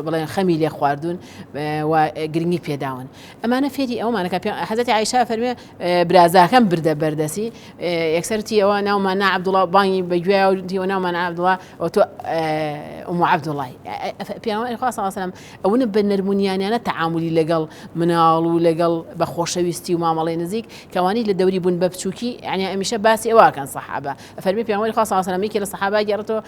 بڵێن خەمی لێ خواردون و گرنگی پێداون ئەمانە فێری ئەومانە کە حەزەتی عایشا فەرمێ برازاکەم بردە بەردەسی یەکسەرتی ئەوە ناومان نا عەبدوڵڵا بانگی بەگوێ و دیوە ناومان عەبدوڵڵا و تۆ ئوم عەبدوڵڵای پێغەمبەری خوا صلی الله علیه و سلم ئەوە بە نەرمونیانیانە تەعاملی لەگەڵ مناڵ و لەگەڵ بە خۆشەویستی و مامەڵەی نزیک کەوانی لە دەوری بوون بە بچووکی یعنی ئەمیشە باسی ئەوەکەن سەحابە فەرمی پێغەمبەری خوا صلی الله علیه و سلم یەکێ لە سەحابە گێڕێتەوە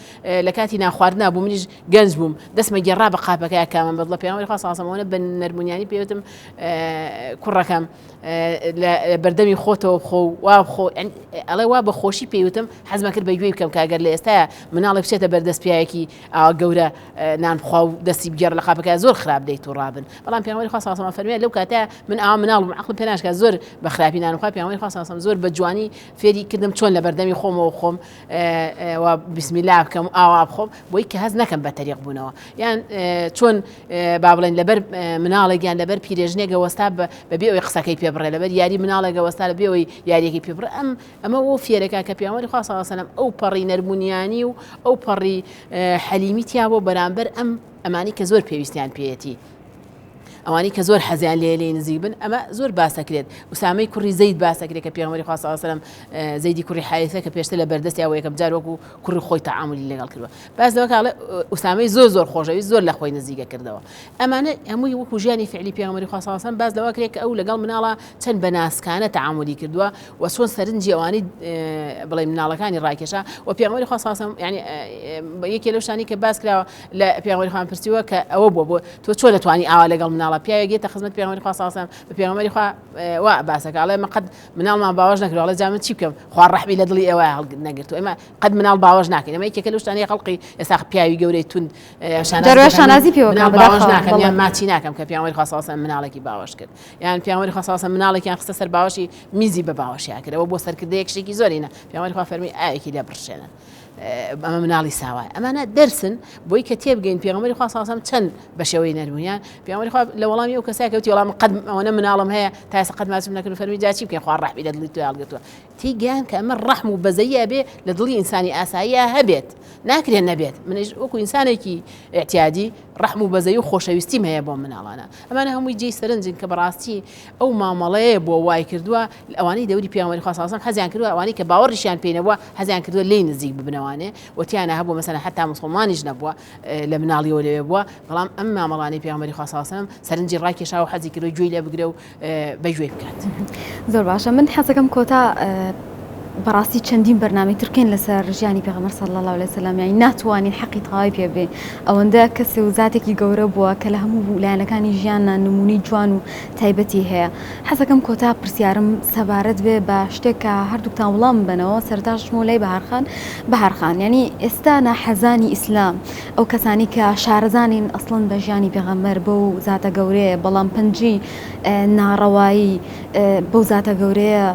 لە کاتی ناخواردنا بوو منیش گەنج بووم دەستمە گێڕا بە قاپەکەی کامەم بەدڵە پێغەمبەری خوا صلی الله علیه و سلم بە نەرمونیانی پێوتم کوڕەکەم لە بەردەمی خۆتەوە بخۆ وا بخۆ ئەڵێ وا بە خۆشی پێوتم حەزمە کرد بە گوێی بکەم کاگەر لە ئێستاە مناڵی بچێتە بەردەست پیاوێکی گەورە نان بخوا و دەستی بگێڕ لە قاپەکە زۆر خراپ دەیت و ڕابن بەڵام پێغەمبەری خوا صلی الله علیه و سلم فەرمێ لەو کاتە من مناڵ بووم عەقڵم پێ ناشکا زۆر بە خراپی نان بخوا پێغەمبەری خوا صلی الله علیه و سلم زۆر بە جوانی فێری کردم چۆن لە بەردەمی خۆمەوە خۆم و بسم الله بکەم و ئاوا بخۆم بۆی کە هەز نەکەم بە تەریق بوونەوە یان چۆن با بڵێن لەبەر مناڵێکیان لەبەر پیرێژنێک وەستا بەبێ ئەوەی قسەکەی پێ بڕێ لەبەر یاری مناڵێک وەستا لە بێەوەی یاریەکەی پێ بڕێ ئەمە ئەو فێرەکە کە پێغەمبەری خوا صلی الله علیه و سلم ئەو پەڕی نەرمونیانی و ئەو پەڕی حەلیمی تیا بۆ بەرامبەر ئەمانی کە زۆر پێویستیان پێیەتی ئەوانی کە زۆر حەزیان لێ نزیک بن ئەمە زۆر باسەکرێت وسامەی کوڕی زەید باسەکرێت کە پێغەمبەری خوا صلی الله علیه و سلم زەیدی کوڕی حارثە کە پێشتر لە بەردەستی ئەوە یەکەم جار وەکو کوڕی خۆی تەعاملی لەگەڵ کردووە باس لەوە کاڵێ وسامەی زۆر خۆشەویست زۆر لە خۆی نزیکە کردەوە ئەمانە هەمووی وەکو ژیانی فعلی پێغەمبەری خوا صلی الله علیه و سلم باس لەوە کرێت کە ئەو لەگەڵ مناڵە چەند بەناسکانە تەعاملی کردووە و چۆن سەرنجی ئەوانەی بڵێ مناڵەکانی ڕاکێشا و پێغەمبەری خوا صلی الله علیه و سلم یعنی یەکێ لەو شتانی کە باس کراوە لە پێغەمبەری خوا پرسیوە کە ئەوە بۆ تۆ چۆن دەتوانی ئاوا لەگەڵ مناڵە پیاوێکێتە خزمەت پێغەمبەری خوا صلی الله علیه و سلم بە پێغەمبەری خوا وا باسەکە ئەڵێ من قەت مناڵمان باوەش نەکردووە ئەڵێ جا من چی بکەم خوا ڕەحمی لە دڵی ئێوە نەگرتووە ئێمە قەت مناڵ باوەش ناکەین ئەمە یەکێکە لەو شتانەی خەڵقی ئێستا پیاوی گەورەی تون شانازی پێوە باوەش ناکەم یان ماچی ناکەم کە پێغەمبەری خوا صلی الله علیه و سلم مناڵێکی باوەش کرد یان پێغەمبەری خوا صلی الله علیه و سلم مناڵێکیان خستە سەر باوەشی میزی بە باوەشیان کرد ئەوە بۆ سەرکردەیەک شتێکی زۆرینە پێغەمبەری خوا فەرمی ئاوێکی لێ بڕشێنن ئەمە مناڵی ساوای ئەمانە دەرسن بۆی کە تێبگەین پێغەمبەری خوا صلی الله علیه و سلم چەند بە شێوەی نەرمونیان پێغەمبەری خوا لە وەڵامی ئەو کەسای کەوتی وەڵام قەت ئەوەنە مناڵم هەیە تا ئێستا قەت ماچم نەکردو فەرمی جا چی بکەین خوا ڕەحمی لە دڵی تۆ هەڵگرتووە تێیگەیان کە ئەمە ڕەحم و بەزەییە بێ لە دڵی ئینسانی ئاساییە هەبێت ناکرێن نەبێت منیش وەکو ئینسانێکی اعتیادی ڕەحم و بەزەیی و خۆشەویستیم هەیە بۆ مناڵانە ئەمانە هەمووی جێی سەرنجن کە بەڕاستی ئەو مامەڵەیە بۆ وای کردووە ئەوانەی دەوری پێغەمبەری خوا صلی الله علیه و سلم حەزیان کردووە ئەوانەی کە باوەڕیشیان پێی نەبووە حەزیان کردووە لێی نزیک ببنەوانێ وتیانە هەبوو مەسەلەن حتا موسڵمانیش نەبووە لە مناڵیەوە لەوێ بووە بەڵام ئەم مامەڵانەی پێغەمبەری خوا صلی الله علیه و سلم سەرنجی ڕاکێشا و حەزی کردووە گوێی لێ بگرێ و بەگوێ بکات زۆر باشە من حەزەکەم کۆتا بەڕاستی چەندین بەرنامەی ترکێن لەسەر ژیانی پێغەمبەر صلی الله علیه و سلم یعنی ناتوانین حەقی تەواوی پێ بێ ئەوەندە کەسێ و زاتێکی گەورە بووە کە لە هەموو لایەنەکانی ژیانە نمونەی جوان و تایبەتی هەیە حەزەکەم کۆتا پرسیارم سەبارەت بێ بە شتێک کە هەردووکتان وەڵام بنەوە سەرتاشم و لای بەهارخان یعنی ئێستا ناحەزانی ئیسلام ئەو کەسانی کە شارەزانین ئەسڵەن بە ژیانی پێغەمبەر بەو زاتە گەورەیە بەڵام پەنجی ناڕەوایی بەو زاتە گەورەیە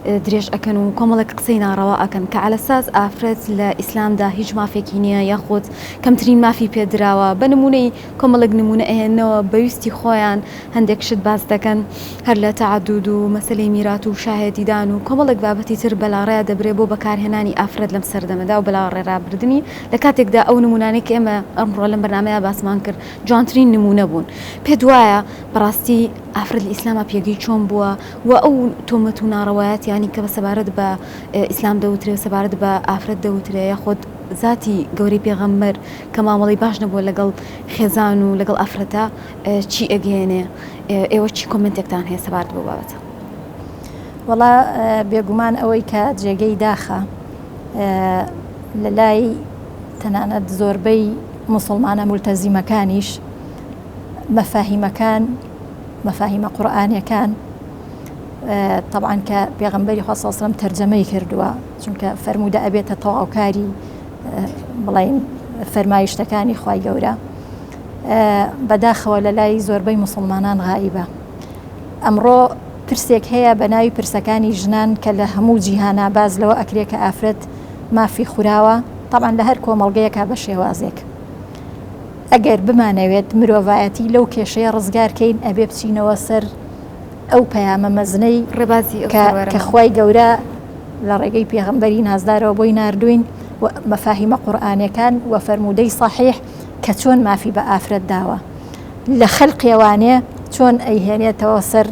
درێژ ئەکەن و کۆمەڵێک قسەی ناڕەوا ئەکەن کە عەلەساس ئافرەت لە ئیسلامدا هیچ مافێکی نییە یاخود کەمترین مافی پێدراوە بە نمونەی کۆمەڵێک نمونە ئەهێنەوە بەویستی خۆیان هەندێک شت باز دەکەن هەر لە تەعەدود و مەسەلەی میرات و شاهێدیدان و کۆمەڵێک بابەتی تر بەلاڕێیا دەبرێ بۆ بەکارهێنانی ئافرەت لەم سەردەمەدا و بەلا ڕێرابردننی لە کاتێکدا ئەو نمونانەی کە ئێمە ئەمڕۆ لەم بەرنامەیە باسمان کرد جوانترین نمونە بوون پێ دوایە بەڕاستی ئافرەت لە ئیسلامە پێگەی چۆن بووە و ئەو تۆمەت و ناڕەوایەت ینی کە بە سەبارەت بە ئیسلام دەوترێ سەبارەت بە ئافرەت دەوترێ یاخۆت ذاتی گەورەی پێغەمبەر کە مامەڵی باش نەبووە لەگەڵ خێزان و لەگەڵ ئافرەتە چی ئەگەێنێ ئێوە چی کۆمنتێکتان هەیە سەبارەت بۆ بابەتە وەڵا بێگومان ئەوەی کە جێگەی داخە لە لای تەنانەت زۆربەی مسلمانە مولتەزیمەکانیش مەفاهیمە قورئانیەکان طبعاً کە پێغەمبەری خوا صلی الله علیه و سلم تەرجەمەی کردووە، چونکە فەرموودە ئەبێتە تەواوکاری بڵین فەرمایشتەکانی خوای گەورە، بەداخەوە لە لای زۆربەی مسلمانان غایبە. ئەمڕۆ پرسێک هەیە بە ناوی پرسەکانی ژنان کە لە هەموو جیهانە باز لەوە ئەکرێ کە ئافرەت مافی خوراوە، طبعاً لە هەر کۆمەڵگەیەکە بە شێوازێک. ئەگەر بمانەوێت مرۆڤایەتی لەو کێشەیە ڕزگارکەین ئەبێ بچینەوە سەر ئەو پەیامە مەزنەی ڕێبازی کە خوای گەورە لە ڕێگەی پێغەمبەری نازدارەوە بۆی ناردوین مەفاهیمە قورئانیەکان و فەرموودەی صحیح کە چۆن مافی بە ئافرەت داوە لە خەلقیەوانێ چۆن ئەیهێنێتەوە سەر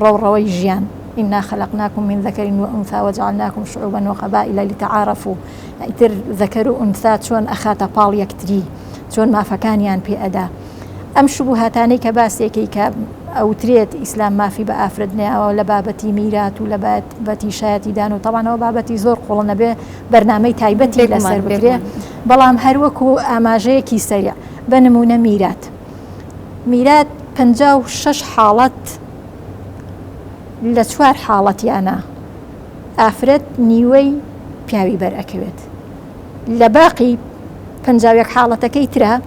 ڕەوڕەوەی ژیان. إنا خلقناكم من ذكر وأنثى وجعلناكم شعوبا وقبائل لتعارفوا. ئیتر ذەکەر و ئونثا چۆن ئەخاتە پاڵ یەکتری، چۆن مافەکانیان پێ ئەدا. ئەم شوبهاتانەی کە باسێکی کە ئەوترێت ئیسلام مافی بە ئافرەت نێیەوە لە بابەتی میرات و لە بابەتی شایەتیدان و تەوانەوە بابەتی زۆر قوڵ نەبێ بەرنامەی تایبەتی لەسەر بکرێ، بەڵام هەروەکو ئاماژەیەکی سەریع بە نمونە میرات 56 حاڵەت لە 4 حاڵەتیانە ئافرەت نیوەی پیاوی بەرئەکەوێت، لە باقی 51 حاڵەتەکەی ترە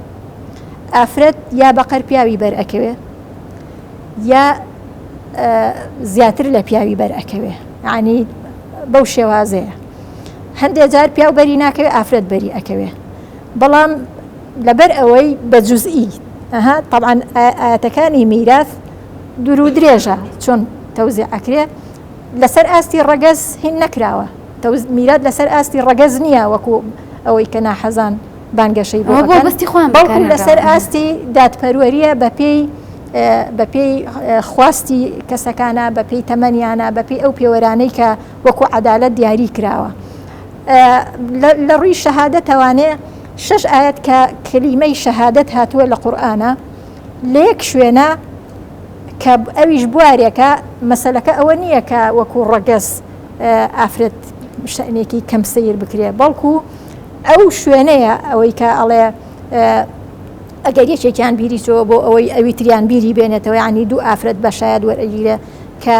ئافرەت یا بەقەر پیاوی بەرئەکەوێ یا زیاتر لە پیاوی بەرئەکەوێ، یعنی بەو شێوازەیە. هەندێک جار پیاو بەری ناکەوێ ئافرەت بەری ئەکەوێ، بەڵام لەبەر ئەوەی بە جوزئی طبعاً ئاەتەکانی میراث دوور و درێژە چۆن تەوزیع ئەکرێ، لەسەر ئاستی ڕەگەز هین نەکراوە. میرات لەسەر ئاستی ڕەگەز نییە وەکو ئەوەی کە ناحەزان بانگەشەی بەڵکو لەسەر ئاستی دادپەروەریە بە پێی خواستی کەسەکانە، بە پێی تەمەنیانە، بە پێی ئەو پێوەرانەی کە وەکو عەدالەت دیاری کراوە. لە ڕووی شەهادەتەوانێ 6 ئاەت کە کەلیمەی شەهادەت هاتووە لە قورئانە لە یەک شوێنە کە ئەویش بوارێکە مەسەلەکە ئەوە نییە کە وەکو ڕەگەز ئافرەت شەئنێکی کەم سەیر بکرێ، بەڵکو ئەو شوێنەیە ئەوەی کە ئەڵێ ئەگەر یەکێکیان بیری چۆ بۆ ئەوەی ئەوی تریان بیری بێنێتەوە، یعنی دوو ئافرەت بە شایەت وەرئەگیرێ کە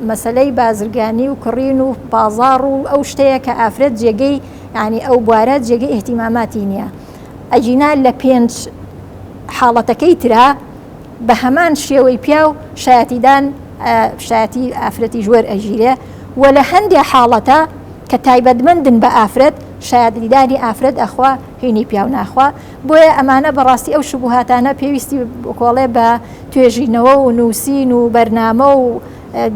مەسەلەی بازرگانی و کڕین و بازاڕ و ئەو شتەیە کە ئافرەت جێگەی ینی ئەو بوارە جێگەی احتیماماتی نییە. ئەجینا لە 5 حاڵەتەکەی ترا بە هەمان شێوەی پیا و شایەتیدان شایەتی ئافرەتی ژوەر ئەژیرێ، و لە هەندێک حاڵەتە کە تایبەتمەندن بە ئافرەت شایەتیدانی ئافرەت ئەخوا هینی پیاو ناخوا. بۆیە ئەمانە بەڕاستی ئەو شوبهاتانە پێویستی کۆڵێ بە توێژینەوە و نووسین و بەرنامە و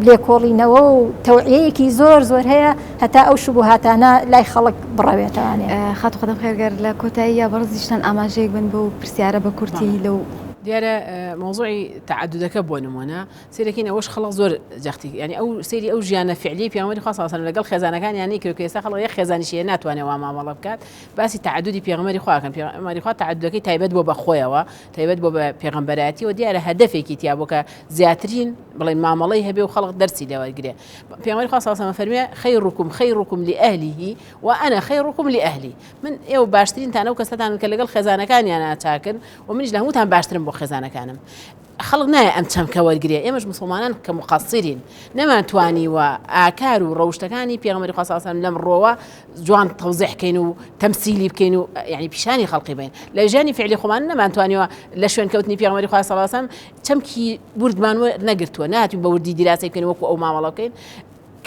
لێکۆڵینەوە و تەوعیەیەکی زۆر هەیە هەتا ئەو شوبهاتانە لای خەڵک بڕەوێتەوانێ. خاتو خەدەم خێرگەر لە کۆتاییە بەڕزیشتان ئاماژەیەک بن بۆ پرسیارە بە کورتی لەو دیارە مۆزوعی تعددەکە بۆ نمونە سیرەکەین ئەوەش خەڵق زۆر جەختی، ینی ئەو سری ئەو ژیانە فعلی پیامبەری خوا صلی الله علیه و سلم لەگەڵ خێزانەکان یانی کە ئێستا خەڵق یەک خێزانیشیە ناتوانێت وا مامەڵە بکات، باسی تعددی پێغەمبەری خواکەن. پێغەمبەری خوا تعددەکەی تایبەت بۆ بەخۆیەوە، تایبەت بۆ بە پێغەمبەرایەتی و دیارە هەدەفێکی تیا بۆ کە زیاترین بڵێن مامەڵەی هەبێ و خەڵق دەرسی لێوەرگرێ. پێغەمبەری خوا صلی الله علیه و سلم فەرمێ خەیڕکم لئەهلیه و ئەنا خەیڕکم لئەهلی. من ئێوە باشترینتان ئەو کەسەتان کە لەگەڵ خێزانەکانیانە چاکن و منیش لە هەمووتان باشترم بۆ خێزانەکانم. خەڵق نایە ئەم چەمکە وەرگرێ، ئێمەش مسلمانان کە مقەسیرین نەمانتوانیوە ئاکار و ڕەوشتەکانی پێغەمبەری خوا صلی الله علیه و سلم لەم ڕۆوە جوان تەوزیح بکەین و تەمسیلی بکەین و یعنی پیشانی خەڵقی بین. لە ژیانی فعلی خۆمان نەمانتوانیوە لە شوێن کەوتنی پێغەمبەری خوا صلی الله علیه و سلم چەمکی وردمان نەگرتووە، نهاتوین بە وردی دیراسی بکەین وەکو ئەو مامەڵە بکەین.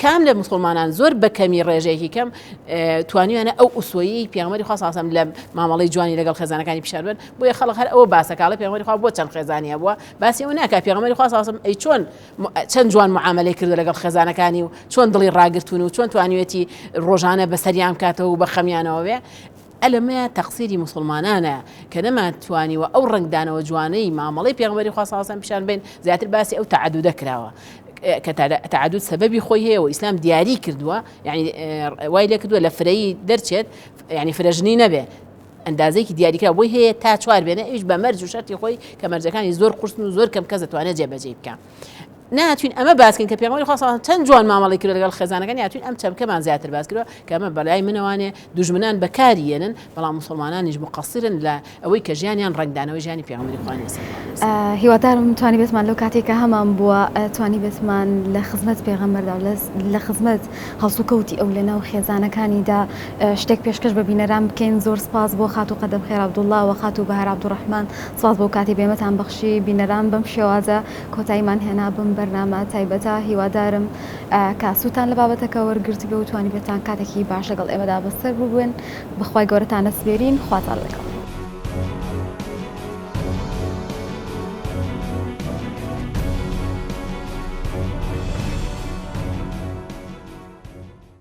کام لە مسلمانان زۆر بە کەمی ڕێژەیەکی کەم توانیوانە ئەو ئوسوەیی پێغەمبەری خوا صلی الله علیه و سلم لە مامەڵەی جوانی لەگەڵ خێزانەکانی پیشان بن. بۆیە خەڵق هەر ئەوە باسەکاڵە پێغەمبەری خوا بۆ چەند خێزانیە بووە، باسی ئەو ناکات پێغەمبەری خوا صلی الله علیه و سلم ئەی چەند جوان معاملەی کردو لەگەڵ خێزانەکانی و چۆن دڵی ڕاگرتون و چۆن توانیوێتی ڕۆژانە بەسەریان بکاتەوە و بە خەمیانەوە بێ. ئەلەمەیە تەقسیری مسلمانانە کە نەماتوانیوە ئەو ڕنگدانەوە جوانەی مامەڵەی پێغەمبەری خوا صلی الله علیه و سلم پیشان بین، زیاتر باسی ئەو تعددە کراوە کە تعدد سەبەبی خۆی هەیە و ئیسلام دیاری کردووە، یعنی وای لێ کردووە لە فرەیی دەرچێت، یعنی فرەژنی نەبێ، ئەندازەیەکی دیاریکرا بۆی هەیە تا 4 بێنە، ئیش بە مەرج و شەرتی خۆی کە مەرجەکانی زۆر قورسن و زۆر کەم کەس دەتوانێت جێبەجێ بکە. ناتوین ئەمە باسکەین کە پێغەمبەری خوا چەند جوان مامەڵی کرد لەگەڵ خێزانەکان یاتوین ئەم چەمکەمان زیاتر باس کردەوە کە ئەمە بەلای منەوانێ دوژمنان بەکارهێنن بەڵام موسڵمانانیش مقەسرن لە ئەوەی کە ژیانیان ڕنگدانەوەی ژیانی پێغەمبەری خوا نێسن. هیوادارم توانی بێتمان لەو کاتێککە هەمان بووە توانی بێتمان لە خزمەت پێغەمبەردا لە خزمەت هەڵسوکەوتی ئەو لەناو خێزانەکانیدا شتێک پێشکەش بە بینەران بکەین. زۆر سپاس بۆ خات و قەدەم خێر عەبدوڵڵا و خات و بەهار عەبدوڕەحمان، سپاس بۆ کاتی بێمەتان بەخشی. بینەران بەم شێوازە کۆتاییمان هێنا بم بەرنامە تایبەتە. هیوادارم کاسووتان لە بابەتەکە وەرگرت بێ و توانی بێتان کاتێکی باش لەگەڵ ئێمەدا بەسەر ببوێن. بەخوای گەورەتان دەسپێرین. خواتان لەگەڵ.